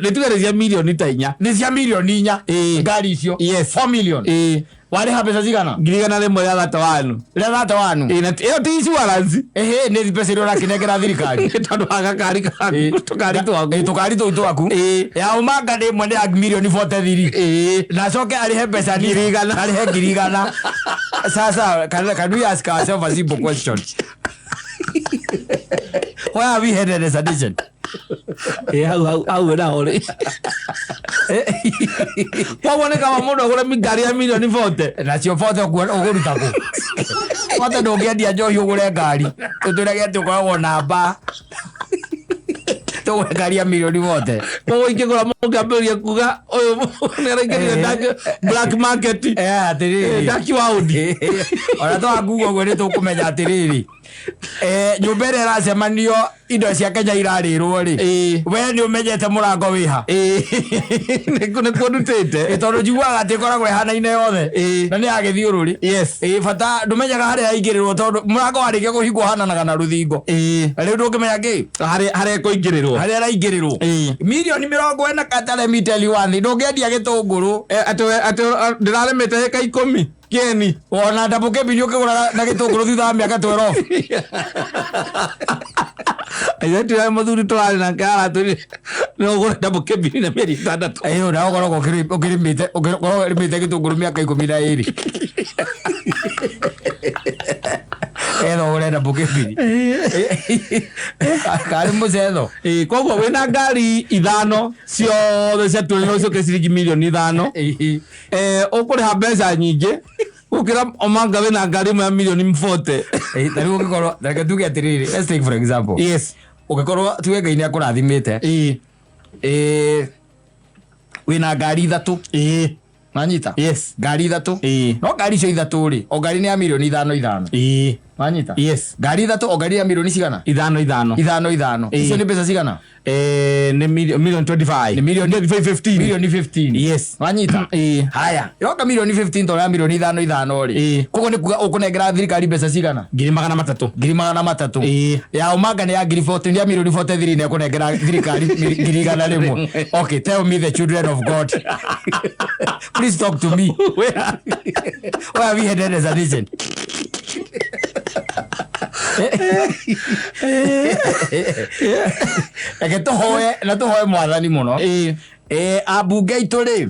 nĩtuge nĩ cia milioni ta 4 nĩ cia milioni 4 ngari icio 4 million warĩha mbeca cigana 1,000 rĩa gatawanu ĩyo ti insurance nĩ mbeca iria ũrakĩnengera thirikari tondũ wa tũkari tũu twaku ya umanga nĩ ĩmwe nĩ ya milioni 43 na acoke arĩhe mbeca arĩhe 100,000. Sasa can we ask ourselves a simple question? Why are we headed as a nation? hau naho rĩ koguo nĩ kama mũndũ agũre ngari ya milioni 40 nacio 40 ũgũruta kũ 40 ndũngĩendia njohi ũgũre ngari ũtwĩrage atĩ ũkoragwo na mba tũgũre ngari ya milioni 40 koguo ingĩgũra mũndũ ambĩrĩria kuga ũyũ nĩ araingĩrire black market atĩrĩrĩ ndaki waũndi ona twakuga ũguo nĩ tũkũmenya atĩrĩrĩ nyũmba ĩrĩa ĩracemanio indo cia Kenya irarĩrwo rĩ we nĩ ũmenyete mũrango wĩha nĩkuo ndutĩte tondũ njiguaga atĩ ĩkoragwo ĩhanaine yothe na nĩ yagĩthiũrũrĩ bata ndũmenyaga harĩa yaingĩrĩrwo tondũ mũrango warĩkia kũhingwo hananaga na rũthingo rĩu ndũngĩmenya kĩ harĩa ĩkũingĩrĩrwo harĩa ĩraingĩrĩrwo milioni 40 Kata let me tell you one ndũngĩendia gĩtũngũrũ atĩ ndĩrarĩmĩte ĩka 10 kieni ona ndabuke bili ũkĩgũra na gĩtũngũrũ thutha wa mĩaka 12 aitĩra mũthuri tũrarĩ nake aratwĩrire no ũgũre ndabuke bili na mĩeri 6 na ũkoragwo ũkĩrĩmĩte gĩtũngũrũ mĩaka 12 etho ũrenda buke bili karĩ mũcetho koguo wĩna ngari 5 ciothe ciaturanĩrwo ciũke ciringi milioni 5 ũkũrĩha mbeca nyingĩ gũkĩra omanga wĩna ngari ĩmwe ya milioni 40 tarĩu ũngĩkorwo reke tuge atĩrĩrĩ let's take for example ũngĩkorwo tuge Ngai nĩ akũrathimĩte wĩna ngari 3 manyita ngari 3 no ngari icio 3 rĩ o ngari nĩ ya milioni 5 manyita ngari 3 o ngari ya milioni cigana 5 icio nĩ mbeca cigana nĩ milioni 25 nĩ milioni 15 manyita haya yoka milioni 15 tondũ ya milioni 5 rĩ koguo nĩ kuga ũkũnengera thirikari mbeca cigana 300 ya omanga nĩ ya 40 ya milioni 43 nĩ ũkũnengera thirikari 100,000 okay tell me the children of God please talk to me where are we headed as a nation? Eke tũhoe mwathani mũno ambunge aitũ rĩ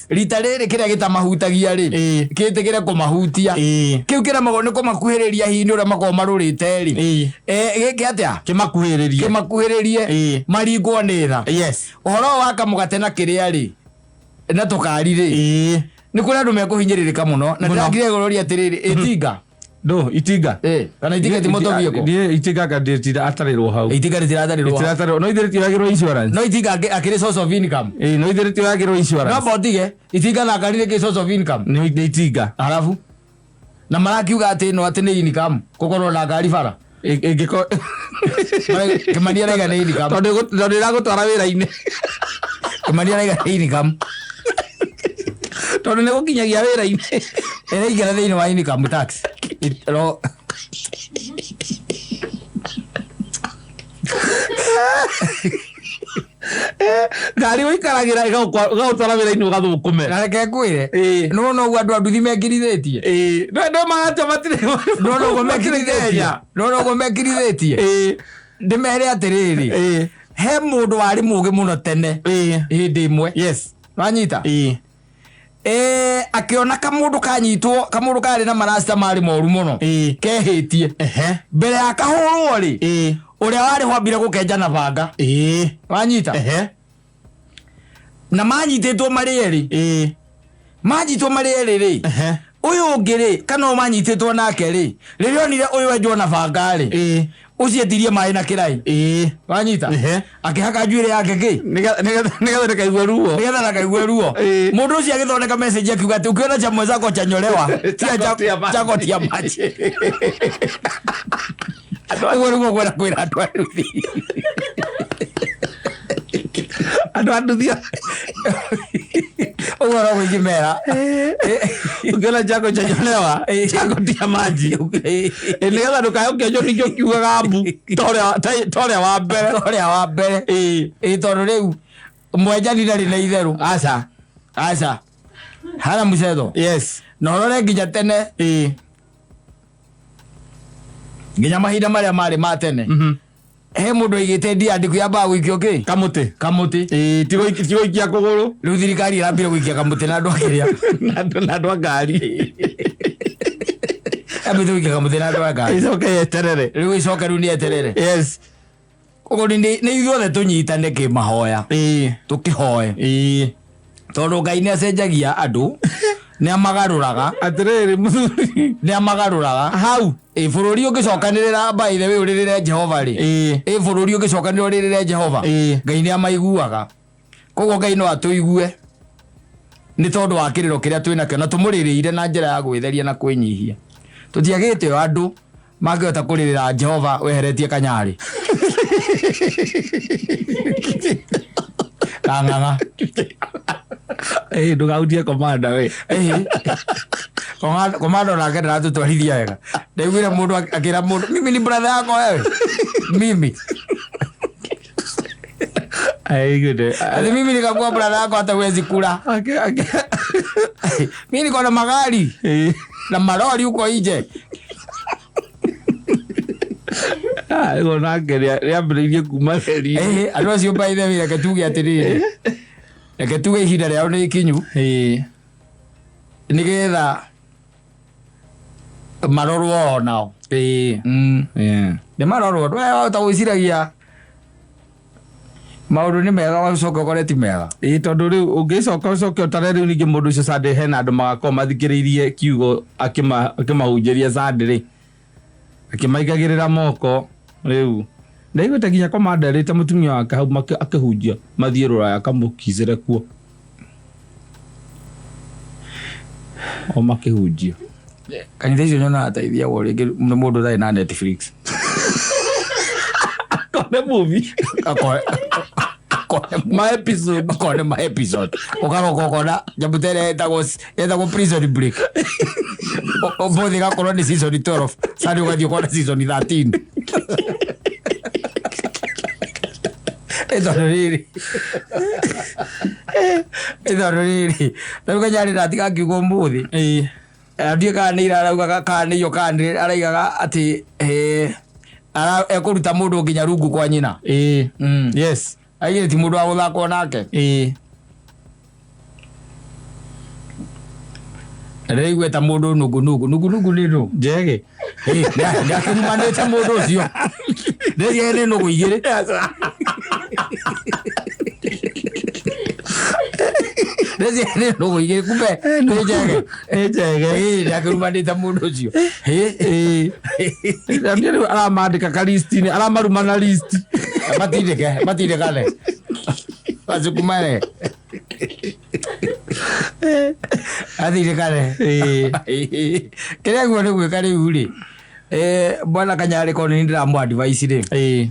rita rĩrĩ kĩrĩa gĩtamahutagia rĩ kĩtĩkĩre kũmahutia kĩu kĩremagwo nĩ kũmakuhĩrĩria hihi ũrĩa makorwo marũrĩte rĩ gĩkĩ atĩa kĩmakuhĩrĩrie maringwo nĩ tha ũhoro wa kamũgate na kĩrĩa rĩ na tũkari rĩ nĩ kũrĩ andũ mekũhinyĩrĩrĩka mũno na ndĩragire gũroria atĩrĩrĩ ĩtinga itinga kana itinga ti motor vehicle itinga kadetira atarĩrwo hau itinga rĩtiratarĩrwo no ithiritio yagĩrwo insurance no itinga akĩrĩ source of income no ithiritio yagĩrwo insurance no botige itinga na ngari nĩ source of income nĩ itinga arabu na marakiuga atĩ no atĩ nĩ income gũkorwo na ngari bara Kĩmani araiga nĩ income tondũ ĩragũtwara wĩra-inĩ Kĩmani araiga nĩ income tondu ne gukinyagia wira-ini eraingĩra thĩinĩ wa income tax ngari ũikaragira ĩgaũtwara wĩra-inĩ ũgathũkũme. Na reke ngwĩre nĩwona ũguo andũ a nduthi mekirithĩtie no magatua matirĩ nĩwona ũguo mekirithĩtie ndĩmere atĩrĩrĩ he mũndũ warĩ mũũgĩ mũno tene hĩndĩ ĩmwe wanyita akĩona kamũndũ karĩ na marasta marĩ moru mũno kehĩtie mbere ya kahũrwo rĩ ũrĩa warĩ wambire gũkenja na banga wanyita na manyitĩtwo marĩ erĩ rĩ ũyũ ũngĩ rĩ kana o manyitĩtwo nake rĩ rĩrĩa onire ũyũ enjwo na banga rĩ ucietirie maĩ na kĩrai wanyita akĩhaka njuĩrĩ yake nĩgetha ndakaigue ruo mũndũ ũcio agĩthondeka message akiuga atĩ ukiona cha mwenzako chanyolewa chako tia maji ũguo nĩguo kwenda kwĩra andũ a nduthi ũguo no gũingĩmera ukiona chako chanyolewa chako tia maji nĩgetha ndũkayokenjwo ningĩ ũkiugaga mbu torĩa wa mbere tondũ rĩu mwenjani ndarĩ na itherũ aca hana mũcetho na ũrore nginya tene nginya mahinda marĩa marĩ ma tene he mũndũ aigĩte ndiandĩko yambaga gũikio kamũtĩ tigũikia kũgũrũ rĩu thirikari ĩrambire gũikia kamũtĩ na andũ akĩrĩa na andũ a ngari ambĩte gũikia kamũtĩ na andũ a ngari rĩu ĩcoke rĩu nĩ eterere ũguo nĩ ithuothe tũnyitane kĩmahoya tũkĩhoe tondũ Ngai nĩ acenjagia andũ nĩ amagarũraga atĩrĩrĩ mũthuri nĩ amagarũraga hau bũrũri ũngĩcokanĩrĩra by the way ũrĩrĩre Jehova rĩ bũrũri ũngĩcokanĩrĩra ũrĩrĩre Jehova Ngai nĩ amaiguaga koguo Ngai no atũigue nĩ tondũ wa kĩrĩro kĩrĩa twĩnakĩo na tũmũrĩrĩire na njĩra ya gwĩtheria na kwĩnyihia tũtiagĩte o andũ mangĩhota kũrĩrĩra Jehova weheretie kanyarĩ kang'ang'a ndũgautie komanda we komanda nake ndaratũtwarithia wega ndaiguire mũndũ akĩra mũndũ mimi ni brother yako wewe mimi ati mimi nikakuwa brother yako hata huwezi kula mimi niko na magari na malori huko nje ego nake rĩambĩrĩirie kuma reri andũ acio by the way reke tuge atĩrĩrĩ reke tuge ihinda rĩao nĩ ikinyu nĩgetha marorwo nao nĩ marorwo ndwahota gwĩciragia maũndũ nĩ mega wacoka ũkore ti mega tondũ rĩu ũngĩcoka ũcoke ũtare rĩu ningĩ mũndũ ũcio Sunday hena andũ magakorwo mathikĩrĩirie kiugo akĩmahunjĩria Sunday rĩ akĩmaigagĩrĩra moko rĩu ndaiguĩte nginya komanda erĩte mũtumia wake hau akĩhunjia mathiĩ Rũraya akamũkicĩre kuo o makĩhunjia kanitha icio nyona ateithiagwo rĩngĩ nĩ mũndũ ũtarĩ na Netflix akone movie akone ma episode ũgaroka ũkona nyamũ ta ĩrĩa yetagwo prison break ũmũthĩ gakorwo nĩ season 12 Sunday ũgathiĩ ũkona season 13 ĩthoro rĩrĩ tarĩu kanyarĩ ndatiga akiuga ũmũthĩ ndiĩ kana nĩ iraraugaga kana nĩ iyo kana nĩ araigaga atĩ ekũruta mũndũ nginya rungu kwa nyina aigĩre ti mũndũ wa gũthakwo nake rĩu eta mũndũ nungu nĩ nũ njege ndakĩrumanĩte mũndũ ũcio rĩrĩa nĩ nũgũ igĩrĩ rĩrĩa nĩ nũgũ igĩrĩ kumbe nĩ njege ndakĩrumanĩte mũndũ ũcio rĩu aramandĩka kalistinĩ aramarumana listi matindĩkane acukumane athirĩkane kĩrĩa guo nĩ gwĩka rĩu rĩ bwana Kanyarĩ korwo nĩ ndĩramũ advice rĩ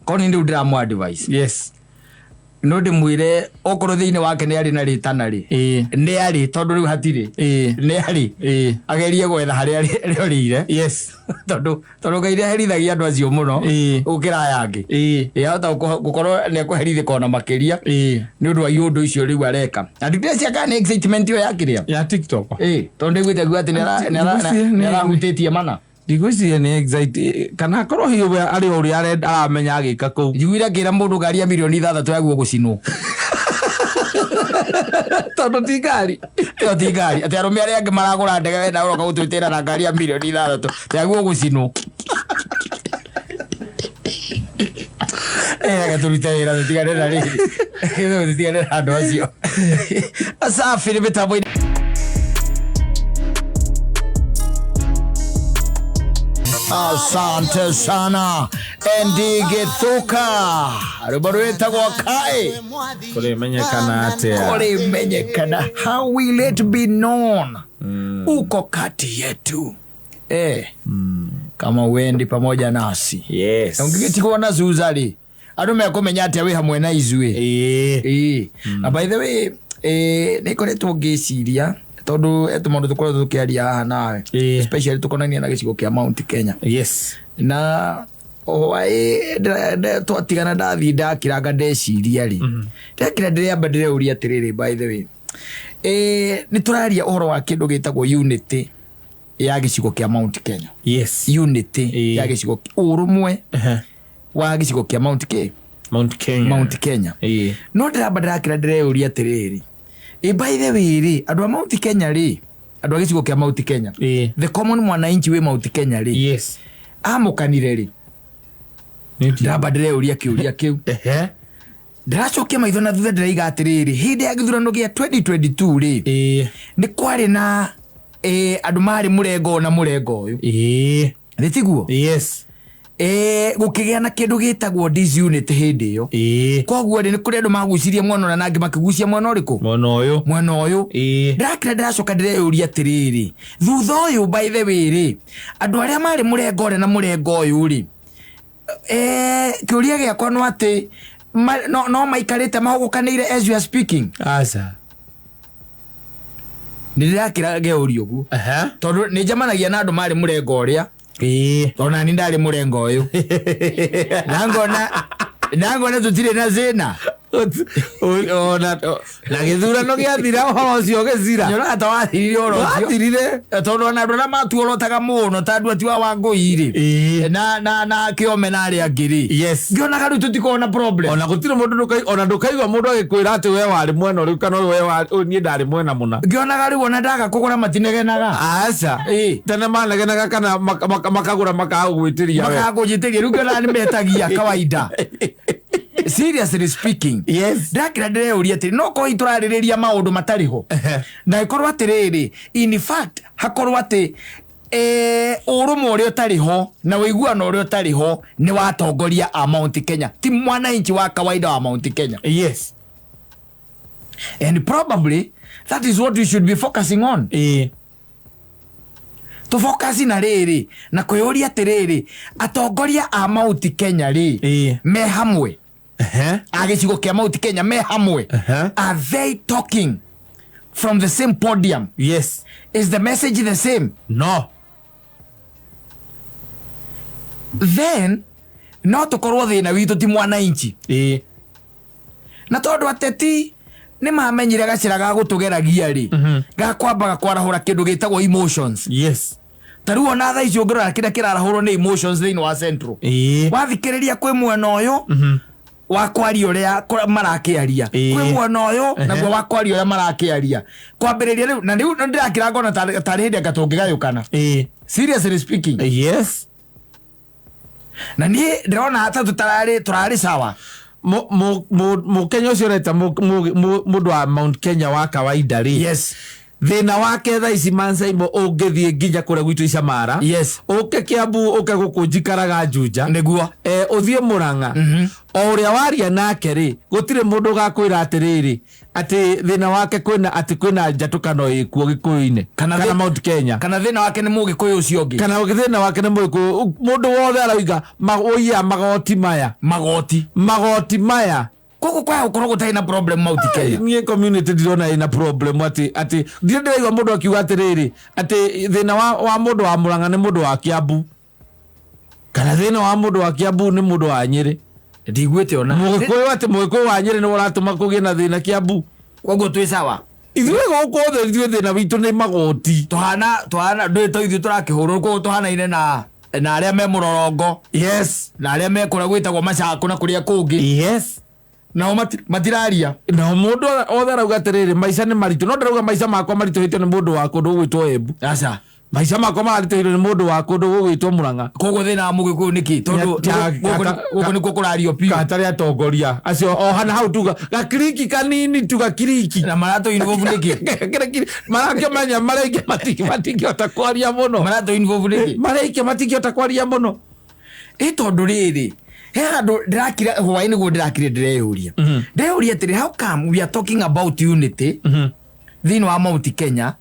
korwo nĩ ndĩu ndĩramũ advice no ndimwire okoro thiini wake ni ari na ritana ri ni ari tondu riu hatiri ni ari agerie gwetha haria riorire tondu gaire herithagia andu acio muno ukira yangi yahota gukorwo ni kuherithika ona makiria ni undu wa iundu icio riu areka na ndire kana excitement yo yakiria ya TikTok tondu gwite gwa ati ni arahutitie mana Digucia ni anxiety kana korwo hiyo ari uri aramenya agika ku njiguira ngira mundu ngari ya milioni 6 yaguo gucinwo tondu ti ngari ati arume aria angi maragura ndege wenda uroka gutwitira na ngari ya milioni 6 yaguo gucinwo gaturute wira tutigane na riri tutigane na andu acio asafi ni mitambo. Asante sana NGONITHUITA rubaru etagwo kai kuri menyekana atia how will it be known uko kati yetu kama wendi pamoja nasi ungigitigwo na zuzari andu mekumenya atia wi hamwe na izue na by the way nikoretwo ngiciria tondu etumundu tukorwo tukiaria haha nawe especially tukonania na gicigo kia Mount Kenya na twatigana ndathi ndakiranga ndeciria ri ndakira ndireamba ndireuria atiriri by the way ni turaria uhoro wa kindu gitagwo unity ya gicigo kia Mount Kenya unity ya gicigo urumwe wa gicigo kia Mount Kenya no ndiramba ndakira ndireuria atiriri by the way ri andu a Mount Kenya ri andu a gicigo kia Mount Kenya the common mwananchi we Mount Kenya ri amukanire ri ndamba ndireuria kiuria kiu ndiracokia maitho na thutha ndiraiga atiriri hindi ya githurano gia 2022 ri ni kwari na andu mari murengo na murengo uyu thitiguo gukigia na kindu gitagwo disunity hindi yo koguo ni kuri andu maguciria mwana na angi makigucia mwana uriku mwana uyu ndakira ndiracoka ndireuria atiriri thutha uyu by the way ri andu aria mari murengo na murengo uyu ri kiuria giakwa no ati no maikarite mahugukanire as you are speaking ndirakira geurio gu tondu ni jamanagia na andu mari murengo uria ona ni ndari murengo uyu nangona tutire na zena ona na githurano giathira ho cio gicira nyora atawathirire oro wathirire tondu ona andu na matu orotaga muno tandu atiwa wa nguiri na kiome na ari angiri ngiona garu tutikona problem ona gutire mundu ona ndukaigwa mundu agikwira ati we wari mwena uri kana we wari ni ndari mwena muna ngiona garu ona ndaga kugura matinegenaga aca tene manegenaga kana makagura makagwitiria riu ngona ni metagia kawaida seriously speaking ndakira ndireuria atiri no ko ituraririria maundu matariho na ikorwa atiriri in fact hakorwa ati urumo uri utariho na wiguano uri utariho ni watongoria a Mount Kenya ti mwananchi wa kawaida wa Mount Kenya and probably that is what we should be focusing on to focus na riri na kuyuria atiriri atongoria a Mount Kenya ri me hamwe agicigo kia Mount Kenya me hamwe are they talking from the same podium? Is the message the same? No. Then no tukorwo thina witu ti mwananchi na tondu ateti ni mamenyire gacira ga gutugeragia ri ga kwambaga kwarahura kindu gitagwo emotions taru ona tha icio ngirora kira kirarahurwo ni emotions thini wa central wathikiriria kwi mwena uyu wakwari uria marakiaria kwi mwena uyu naguo wakwari uria marakiaria kwambiriria riu na riu ndirakira ngona tari hindi ngatungigayukana seriously speaking na ni ndirona hata turari sawa Kenya ucio reta mundu wa Mount Kenya wa kawaida ri thina wake tha ici Mansaimo ungithie nginya kuria gwitu Icamara uke Kiambu uke guku njikaraga Juja niguo uthie Murang'a o uria waria nake ri gutire mundu gakwira atiriri ati thina wake kwina njatukano ikuo Gikuyu-ini kana Mount Kenya kana thina wake ni Mugikuyu ucio ungi kana thina wake ni Mugikuyu mundu wothe arauga magoti maya koko kwa ukorwo gutai na problem mauti Kenya nie community dirona ina problem ati ndire ndiraigwa mundu akiuga atiriri ati thina wa mundu wa Murang'a ni mundu wa Kiambu kana thina wa mundu wa Kiambu ni mundu wa Nyeri ndigwete ona mukoyo ati mukoyo wa Nyeri ni uratuma kugie na thina Kiambu koguo twi sawa ithuĩ gũkũ thĩ ithuĩ thĩna witũ nĩ magoti tuhana ndwĩto ithuĩ tũrakĩhũrwo kũu tuhanaine na arĩa me Mũrorongo yes na arĩa me kũrĩa gwĩtagwo Macakũ na kũrĩa kũngĩ yes nao matiraria na mũndũ othe arauga atĩrĩrĩ maica nĩ maritũ no ndarauga maica makwa maritũhĩtio nĩ mũndũ wa kũndũ gwĩtwo Embu aca maica makwa maritũhĩtio nĩ mũndũ wa kũndũ gwĩtwo Murang'a koguo thĩna wa Mũgĩkũyũ nĩkĩ tondũ gũkũ nĩkuo kũrario piũ hatarĩ atongoria acio o hana hau tuga gakiriki kanini tuga kiriki na maratũ involve nĩkĩ marakĩmenya maraikia matingĩhota kwaria mũno maratũ involve nĩkĩ maraikia matingĩhota kwaria mũno tondũ rĩrĩ he handũ ndĩrakira hwaĩ nĩguo ndĩrakire ndĩreyũria ndĩreyũria atĩrĩ how come we are talking about unity thĩinĩ wa Mount Kenya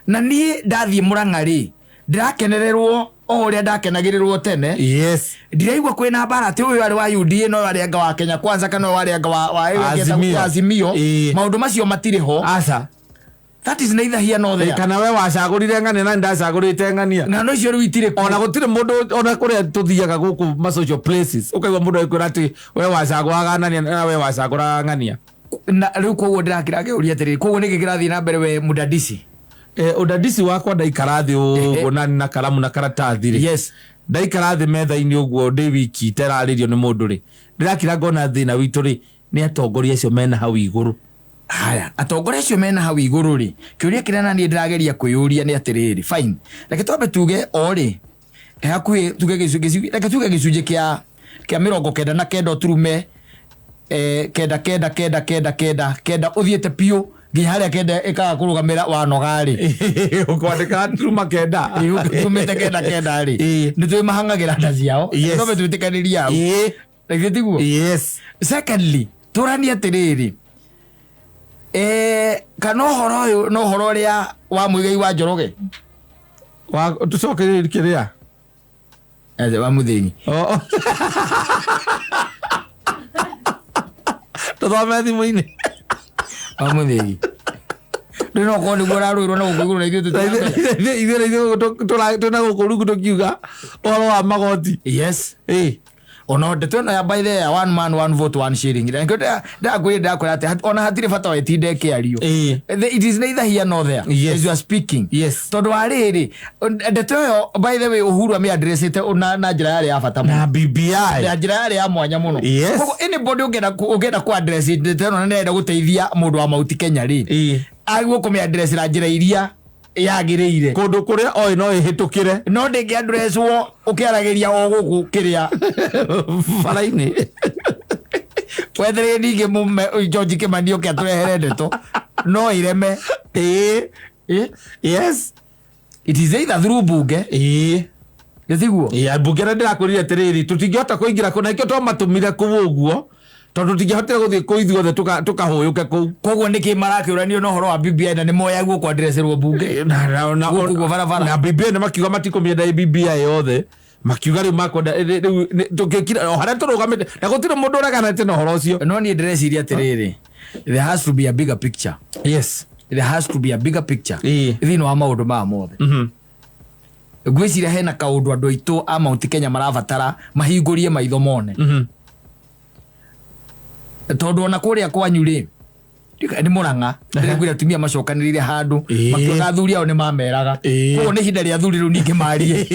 na niĩ ndathiĩ Murang'a rĩ ndĩrakenererwo o ũrĩa ndakenagĩrĩrwo tene yes ndiraigua kwĩna mbara atĩ ũyũ arĩ wa UDA no arĩ anga wa Kenya Kwanza kana arĩ anga wa Azimio maũndũ macio matirĩ ho aca that is neither here nor there kana we wacagũrire ng'ania na ndacagũrĩte ng'ania na no icio rĩu itirĩ ona gũtirĩ mũndũ ona kũrĩa tũthiaga gũkũ ma social places ũkaigua mũndũ akwĩra atĩ we wacagũraga ng'ania na we wacagũraga ng'ania na rĩu koguo ndĩrakĩra kĩũria atĩrĩ koguo nĩkĩ kĩrathiĩ na mbere we Mudadisi udadisi wakwa ndaikara thĩ ũguo na karamu na karatathi rĩ yes ndaikara thĩ metha-inĩ ũguo ndĩ wiki terarĩrio nĩ mũndũ rĩ ndĩrakira ngona thĩna witũ rĩ nĩ atongoria acio mena hau igũrũ haya atongoria acio mena hau igũrũ rĩ kĩũria kĩrĩa naniĩ ndĩrageria kwĩyũria nĩ atĩrĩrĩ fine reke twambe tuge o rĩ hakuhĩ tuge gĩcunjĩ kĩa 99 ũturume kenda ũthiĩte piũ nginya harĩa kenda ĩkaga kũrũgamĩra wanoga rĩ ũkwandĩka turuma kenda tumĩte kenda rĩ nĩ twĩmahangagĩra nda ciao no twĩtĩkanĩria hau reke tiguo yes secondly tũrania atĩrĩrĩ kana ũhoro ũyũ no ũhoro ũrĩa wa Mũigai wa Njoroge tũcokerie kĩrĩa wa Mũthĩnyi tũthome thimũ-inĩ wa Mũthĩnyi ndino ko nĩguo rarũirwo na gũkũigũrũ na ithuĩ twĩna gũkũ rungu tũkiuga ũhoro wa magoti yes ona ndeto ĩno ya by the one man one vote one shilling ndakwĩra atĩ ona hatirĩ bata wetinde kĩario it is neither here nor there as you are speaking tondũ wa rĩrĩ ndeto ĩyo by the way Uhuru amĩadressĩte na njĩra yarĩ ya bata na BBI na njĩra yarĩ ya mwanya mũno koguo anybody ũngĩenda ku address ndeto ĩno na nĩrenda gũteithia mũndũ wa Mount Kenya rĩ agwo kũmĩaddress na njĩra iria yagĩrĩire kũndũ kũrĩa oĩ no ĩhĩtũkĩre no ndĩngĩaddresswo ũkĩaragĩria o gũkũ kĩrĩa bara-inĩ wethere ningĩ George Kimani ũkĩ atũrehere ndeto no ireme yes it is either through bunge gĩthiguo bunge na ndĩrakũrire atĩrĩrĩ tũtingĩhota kũingĩra kũ na ikĩo twamatũmire kũu ũguo tondũ tũtingĩhotire gũthiĩ kũu ithuothe tũkahũyũke kũu koguo nĩkĩ marakĩũranio na ũhoro wa BBI na nĩ moya guo addressĩrwo bunge na BBI nĩ makiuga matikũmĩenda BBI yothe makiuga rĩu makwenda tũkĩkira o harĩa tũrũgamĩte na gũtirĩ mũndũ ũreganĩte na ũhoro ũcio no niĩ ndĩreciria atĩrĩrĩ there has to be a bigger picture there has to be a bigger picture thĩinĩ wa maũndũ maya mothe ngwĩciria hena kaũndũ andũ aitũ a Mount Kenya marabatara mahingũrie maitho mone tondũ ona kũrĩa kwanyu rĩ nĩ Murang'a ndĩrĩkwĩra atumia macokanĩrĩire handũ makiuga athuri ao nĩ mameraga koguo nĩ ihinda rĩa athuri rĩu ningĩ marie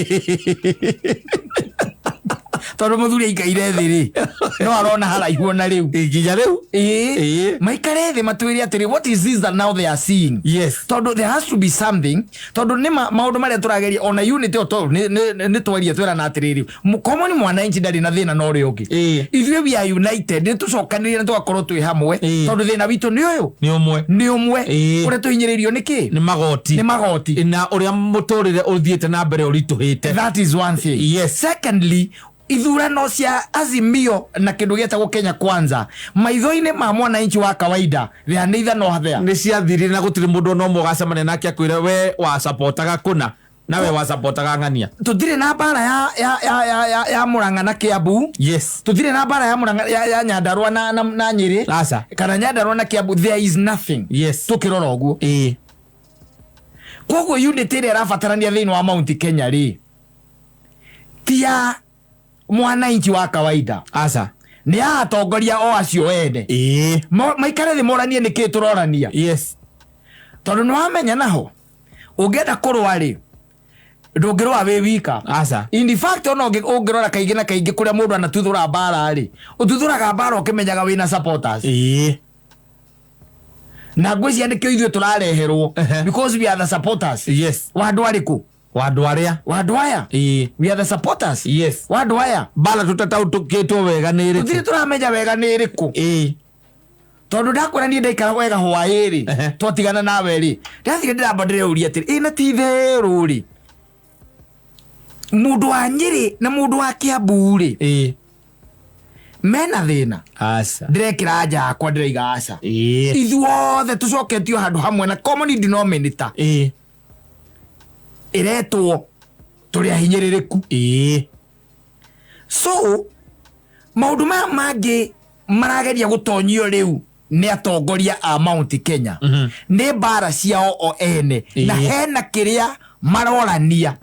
tondũ mũthuri aikaire thĩ rĩ no arona haraihu ona rĩu nginya rĩu maikare thĩ matwĩre atĩrĩ what is this that now they are seeing tondũ there has to be something tondũ nĩ maũndũ marĩa tũrageria ona unity o tondũ nĩ twaria twĩrana atĩrĩrĩ common mwananchi ndarĩ na thĩna na ũrĩa ũngĩ ithuĩ we are united nĩ tũcokanĩrĩire na tũgakorwo twĩ hamwe tondũ thĩna witũ nĩ ũyũ nĩ ũmwe ũrĩa tũhinyĩrĩirio nĩkĩ nĩ magoti na ũrĩa mũtũrĩre ũthiĩte na mbere ũritũhĩte that is one thing secondly ithurano cia Azimio na kĩndũ gĩetagwo Kenya Kwanza maitho-inĩ ma mwananchi wa kawaida they are neither nor there nĩ ciathirire na gũtirĩ mũndũ no mũgacemania nake akwĩre we wa supportaga kũna nawe wa support ngania tutire na bara ya Murang'a na Kiambu. Yes. Tutire na bara ya Murang'a ya Nyandarua na Nyeri. Asa. Kana Nyandarua na Kiambu, there is nothing. Yes. Tukirora uguo. Koguo unity ĩrĩa ĩrabatarania thĩinĩ wa Mount Kenya rĩ, tia mwananchi wa kawaida. Asa. Ni atongoria o acio ene. Maikare thĩ moranie nĩkĩ tũrorania. Yes. Tondũ nĩwamenya naho ũngĩenda kũrũa rĩ, ndũngĩrũa wĩ wika. Asa. In fact ona ũngĩrora kaingĩ na kaingĩ kũrĩa mũndũ anatuthũra mbara rĩ, ũtuthũraga mbara ũkĩmenyaga wĩna supporters. Na ngwĩciria nĩkĩo ithuĩ tũrareherwo because we are the supporters. Yes. Wa andũ arĩkũ? Wa andũ arĩa? Wa andũ aya? We are the supporters. Yes. Wa andũ aya? Mbara tũtataũtũkĩtwo wega nĩ ĩrĩkũ? Tũtirĩ tũramenya wega nĩ ĩrĩkũ. Tondũ ndakwĩra niĩ ndaikara wega hwaĩ rĩ, twatigana nawe rĩ, ndathiĩ ndĩramba ndĩreuria atĩrĩ, na ti itherũ rĩ, mũndũ wa Nyeri na mũndũ wa Kiambu rĩ, mena thĩna. Asa. Ndĩrekĩra nja yakwa ndĩraiga aca. Ithuothe tũcoketio handũ hamwe na common denominator ĩretwo tũrĩ ahinyĩrĩrĩku. So maũndũ maya mangĩ marageria gũtonyio rĩu nĩ atongoria a Mount Kenya, nĩ mbara ciao o ene, na hena kĩrĩa marorania.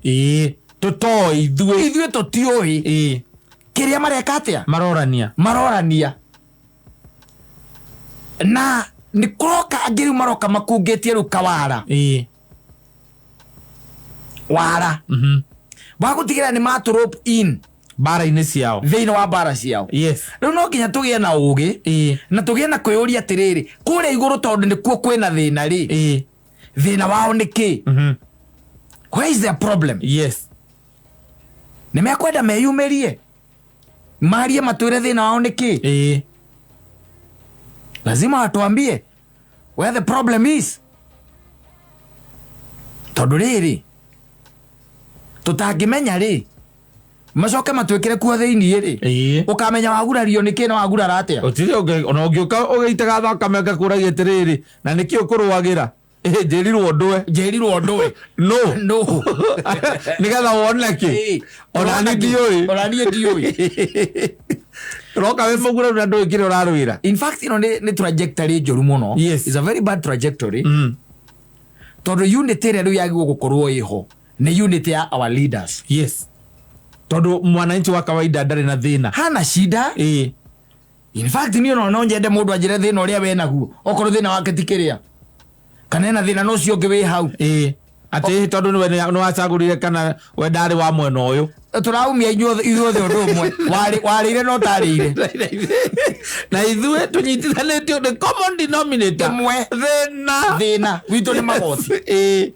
Tũtoĩ ithuĩ tũtiũĩ kĩrĩa mareka atĩa. Marorania na nĩ kũroka angĩ rĩu maroka makungĩtie rĩu kawara wara wa gũtigĩrĩra nĩ matũ rope in mbara-inĩ ciao, thĩinĩ wa mbara ciao. Yes. Rĩu no nginya tũgĩe na ũgĩ na tũgĩe na kwĩyũria atĩrĩrĩ, kũrĩa igũrũ tondũ nĩkuo kwĩna thĩna rĩ, thĩna wao nĩ kĩ? Where is the problem? Yes. Nĩ mekwenda meyumĩrie marie matwĩre thĩna wao nĩ kĩ? Lazima watuambie where the problem is. Tondũ rĩrĩ tũtangĩmenya rĩ, macoke matwĩkĩre kuo thĩinĩ rĩ, ũkamenya wagurario nĩkĩ na wagurara atĩa. Ũtirĩ ona ũngĩũka ũgĩitaga thakame ngakũragia atĩrĩrĩ, na nĩkĩ ũkũrũagĩra? Njĩrirwo ndũwe. No. Nĩgetha wone kĩ? Ona niĩ ndiũĩ. Roka we mũgura na ndũĩ kĩrĩa ũrarũĩra. In fact nĩ trajectory njũru mũno. Yes. It's a very bad trajectory. Tondũ unity ĩrĩa rĩu yagĩrĩirwo gũkorwo ĩho nĩ unity ya our leaders. Yes. Tondũ mwananchi wa kawaida ndarĩ na thĩna, hana shida. In fact niĩ no nyende mũndũ anjĩre thĩna ũrĩa we naguo, okorwo thĩna wake ti kĩrĩa kana ena thĩna no cio ũngĩ wĩ hau. Atĩ tondũ nĩ wacagũrire kana we ndarĩ wa mwena ũyũ, tũraumia ithuothe ũndũ ũmwe, warĩire no tarĩire na ithuĩ tũnyitithanĩtio nĩ common denominator ĩmwe, thĩna witũ nĩ magoti.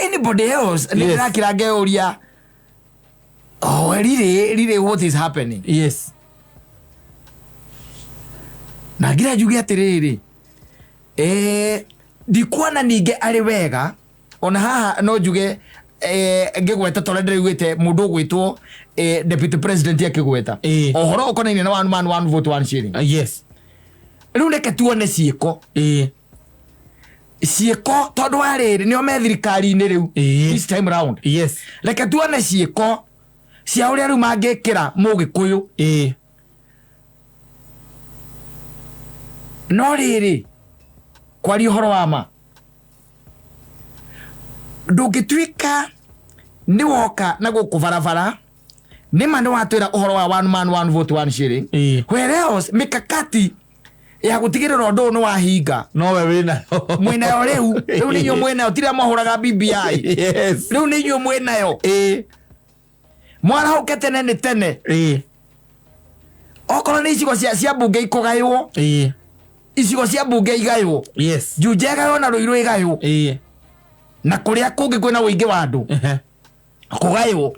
Anybody else nĩ ndĩrakĩra ngeuria, really what is happening? Yes. Na ngira njuge atĩrĩrĩ, ndikuona ningĩ arĩ wega ona haha no njuge ngĩgweta tondũ ndĩraiguĩte mũndũ ũgwĩtwo deputy president akĩgweta ũhoro ũkonainie na one man one vote one shilling. Yes. Rĩu reke tuone ciĩko. Ciĩko tondũ wa rĩrĩ nĩo me thirikari-inĩ rĩu this time round. Yes. Reke tuone ciĩko cia ũrĩa rĩu mangĩkĩra Mũgĩkũyũ. No rĩrĩ kwaria ũhoro wa ma, ndũngĩtuĩka nĩ woka na gũkũ barabara nĩma nĩ watwĩra ũhoro wa one man one vote one shilling, whereas mikakati ya gũtigĩrĩra ũndũ nĩ wahinga nowe wĩna mwĩnayo rĩu nĩ inyuĩ mwĩnayo, tira mahũraga BBI. Yes. Rĩu nĩ inyuĩ mwĩnayo. Mwarahũke tene nĩ tene. Okorwo nĩ icigo cia mbunge ikũgaywo, icigo cia mbunge igaywo. Yes. Junje igaywo na Ruiru igaywo. Na kũrĩa kũngĩ kwĩna ũingĩ wa andũ kũgaywo.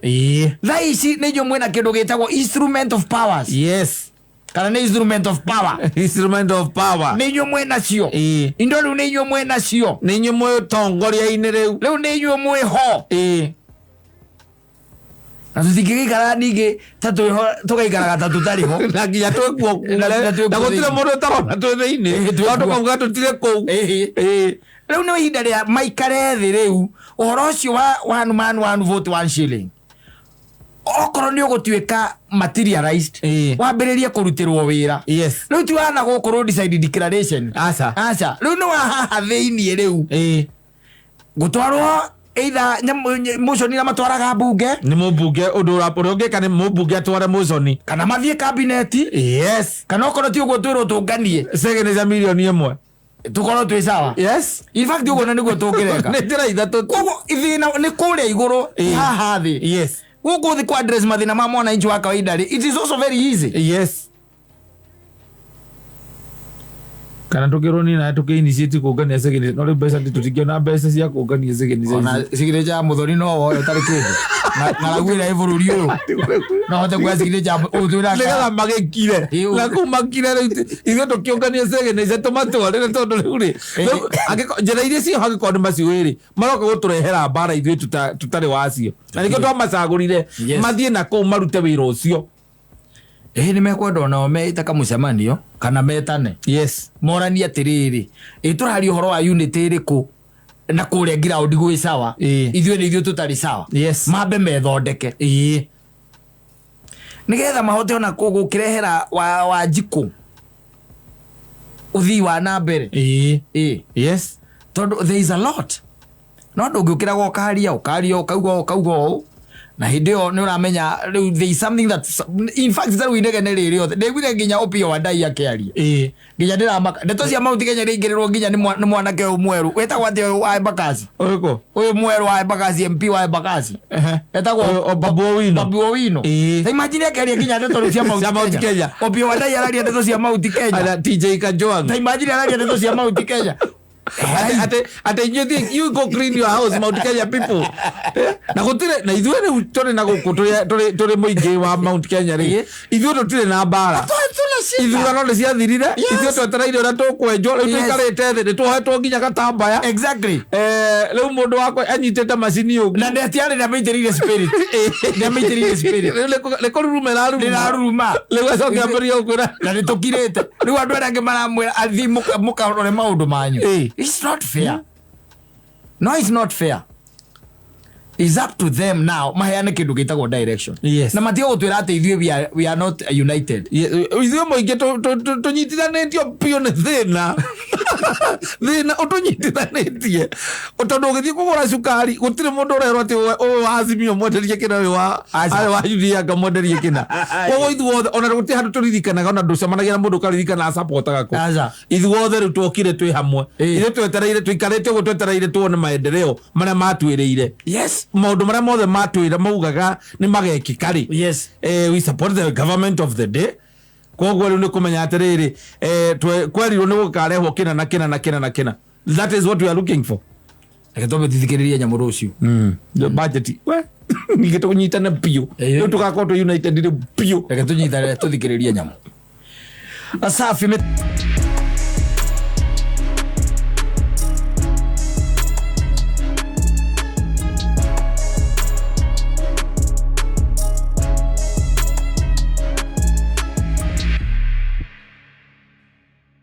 Thaa ici nĩ inyuĩ mwĩna kĩndũ gĩtagwo instrument of powers. Yes. Kana nĩ instrument of power. Instrument of power. Nĩ inyuĩ mwĩna cio. Indo rĩu nĩ inyuĩ mwĩna cio. Nĩ inyuĩ mwĩ tongoria-inĩ rĩu. Rĩu nĩ inyuĩ mwĩ ho. na tutingĩgĩikara ningĩ ta tũgaikaraga ta tũtarĩ ho na nginya twĩkuo na gũtirĩ mũndũ ũtarona twĩ thĩinĩ tondũ kauga tũtirĩ kũu. Rĩu nĩ ihinda rĩa maikare thĩ rĩu ũhoro ũcio wa one man one vote one shilling okorwo nĩ ũgũtuĩka materialized wambĩrĩrie kũrutĩrwo wĩra. Rĩu ti wana gũkũ roadside declaration aca rĩu nĩ wa haha thĩinĩ rĩu gũtwarwo either motion ira matwaraga mbunge nĩ mũmbunge ũndũ ũrĩa ũngĩka nĩ mũmbunge atware motion kana mathiĩ kabineti kana okorwo ti ũguo twĩrwo tũnganie signature milioni 1 tukorwo twĩ sawa. In fact ũguo na nĩguo tũngĩreka nĩ njĩra ithatũ koguo ithĩna nĩ kũrĩa igũrũ haha thĩ gũkũ thĩ kwa address mathĩna ma mwananchi wa kawaida rĩ it is also very easy. kana tũkĩrwo ni na tũkĩinitiate kũngania signature no rĩu mbeca tũtingĩona mbeca cia kũngania signature ona signature ya mũthoni no woyo tarĩ kĩndũ na ragwĩra bũrũri ũyũ no hote kuoya signature ũtwĩra nĩgetha magĩkire na kũu makire rĩu ithuĩ tũkĩũngania signature tũmatwarĩre tondũ rĩu rĩ njĩra iria ciĩ hangĩkorwo nĩ macio ĩrĩ maroka gũtũrehera mbara ithuĩ tũtarĩ wacio na nĩkĩo twamacagũrire mathiĩ na kũu marute wĩra ũcio. Nĩ mekwenda onao meita kamũcemanio kana metane moranie atĩrĩrĩ tũraria ũhoro wa unity ĩrĩkũ na kũrĩa ground gwĩ sawa ithuĩ nĩ ithuĩ tũtarĩ sawa mambe methondeke nĩgetha mahote ona gũkĩrehera Wanjikũ ũthii wa na mbere. Tondũ there is a lot no ndũngĩũkĩraga ũkaria ũkauga na hĩndĩ ĩyo nĩ ũramenya there is something that in fact that we nege nĩ rĩrĩ othe ndĩgwire nginya Opiyo Wandayi akĩaria nginya ndĩramaka ndeto cia Mount Kenya rĩingĩrĩrwo nginya nĩ mwanake ũyũ mwerũ wetagwo atĩ wa Embakasi ũyũ mwerũ wa Embakasi MP wa Embakasi etagwo Babu Owino. Ta imagine akĩaria nginya ndeto cia Mount Kenya Opiyo Wandayi araria ndeto cia Mount Kenya TJ Kajwang ta imagine araria ndeto cia Mount Kenya ate you think you go clean your house Mount Kenya people na gutire na ithuĩ rĩu tũrĩ na gũkũ tũrĩ mũingĩ wa Mount Kenya rĩ ithuĩ tũtirĩ na mbara ithurano nĩ ciathirire ithuĩ twetereire ũrĩa tũkwenjwo rĩu tũikarĩte thĩ nĩtwohetwo nginya gatambaya rĩu mũndũ wakwa anyitĩte macini ũguo na ndetiarĩ nĩamaitĩrĩire spirit nĩ kũruruma ĩraruruma rĩu acoke ambĩrĩrie gũkwĩra na nĩtũkirĩte rĩu andũ arĩa angĩ maramwĩra athiĩ mũkarore maũndũ manyu. It's not fair. No, it's not fair. It's up to them now. Maheane kĩndũ gĩtagwo direction. Na matiga gũtwĩra atĩ ithuĩ we are not united. Ithuĩ mũingĩ tũnyitithanĩtio biũ nĩ thĩna ũtũnyitithanĩtie tondũ ũgĩthiĩ kũgũra cukari gũtirĩ mũndũ ũrerwo atĩ ũyũ wa Azimio mwenderie kĩna ũyũ wa UDA ngamwenderie kĩna koguo ithuothe ona gũtirĩ handũ tũririkanaga ona ndũcemanagia na mũndũ ũkaririkana acapotaga kũ ithuothe rĩu twokire twĩ hamwe ithuĩ twetereire tũikarĩte ũguo twetereire tuone maendeleo marĩa matwĩrĩire maũndũ marĩa mothe matwĩra maugaga nĩ magekĩka rĩ we support the government of the day koguo rĩu nĩ kũmenya atĩrĩrĩ kwerirwo nĩ gũkarehwo kĩna na kĩna na kĩna na kĩna that is what we are looking for. Reke twambe tũthikĩrĩrie nyamũ rũciũ budget ningĩ tũnyitane biũ rĩu tũgakorwo tũ united rĩu biũ reke tũnyitane tũthikĩrĩrie nyamũ asafi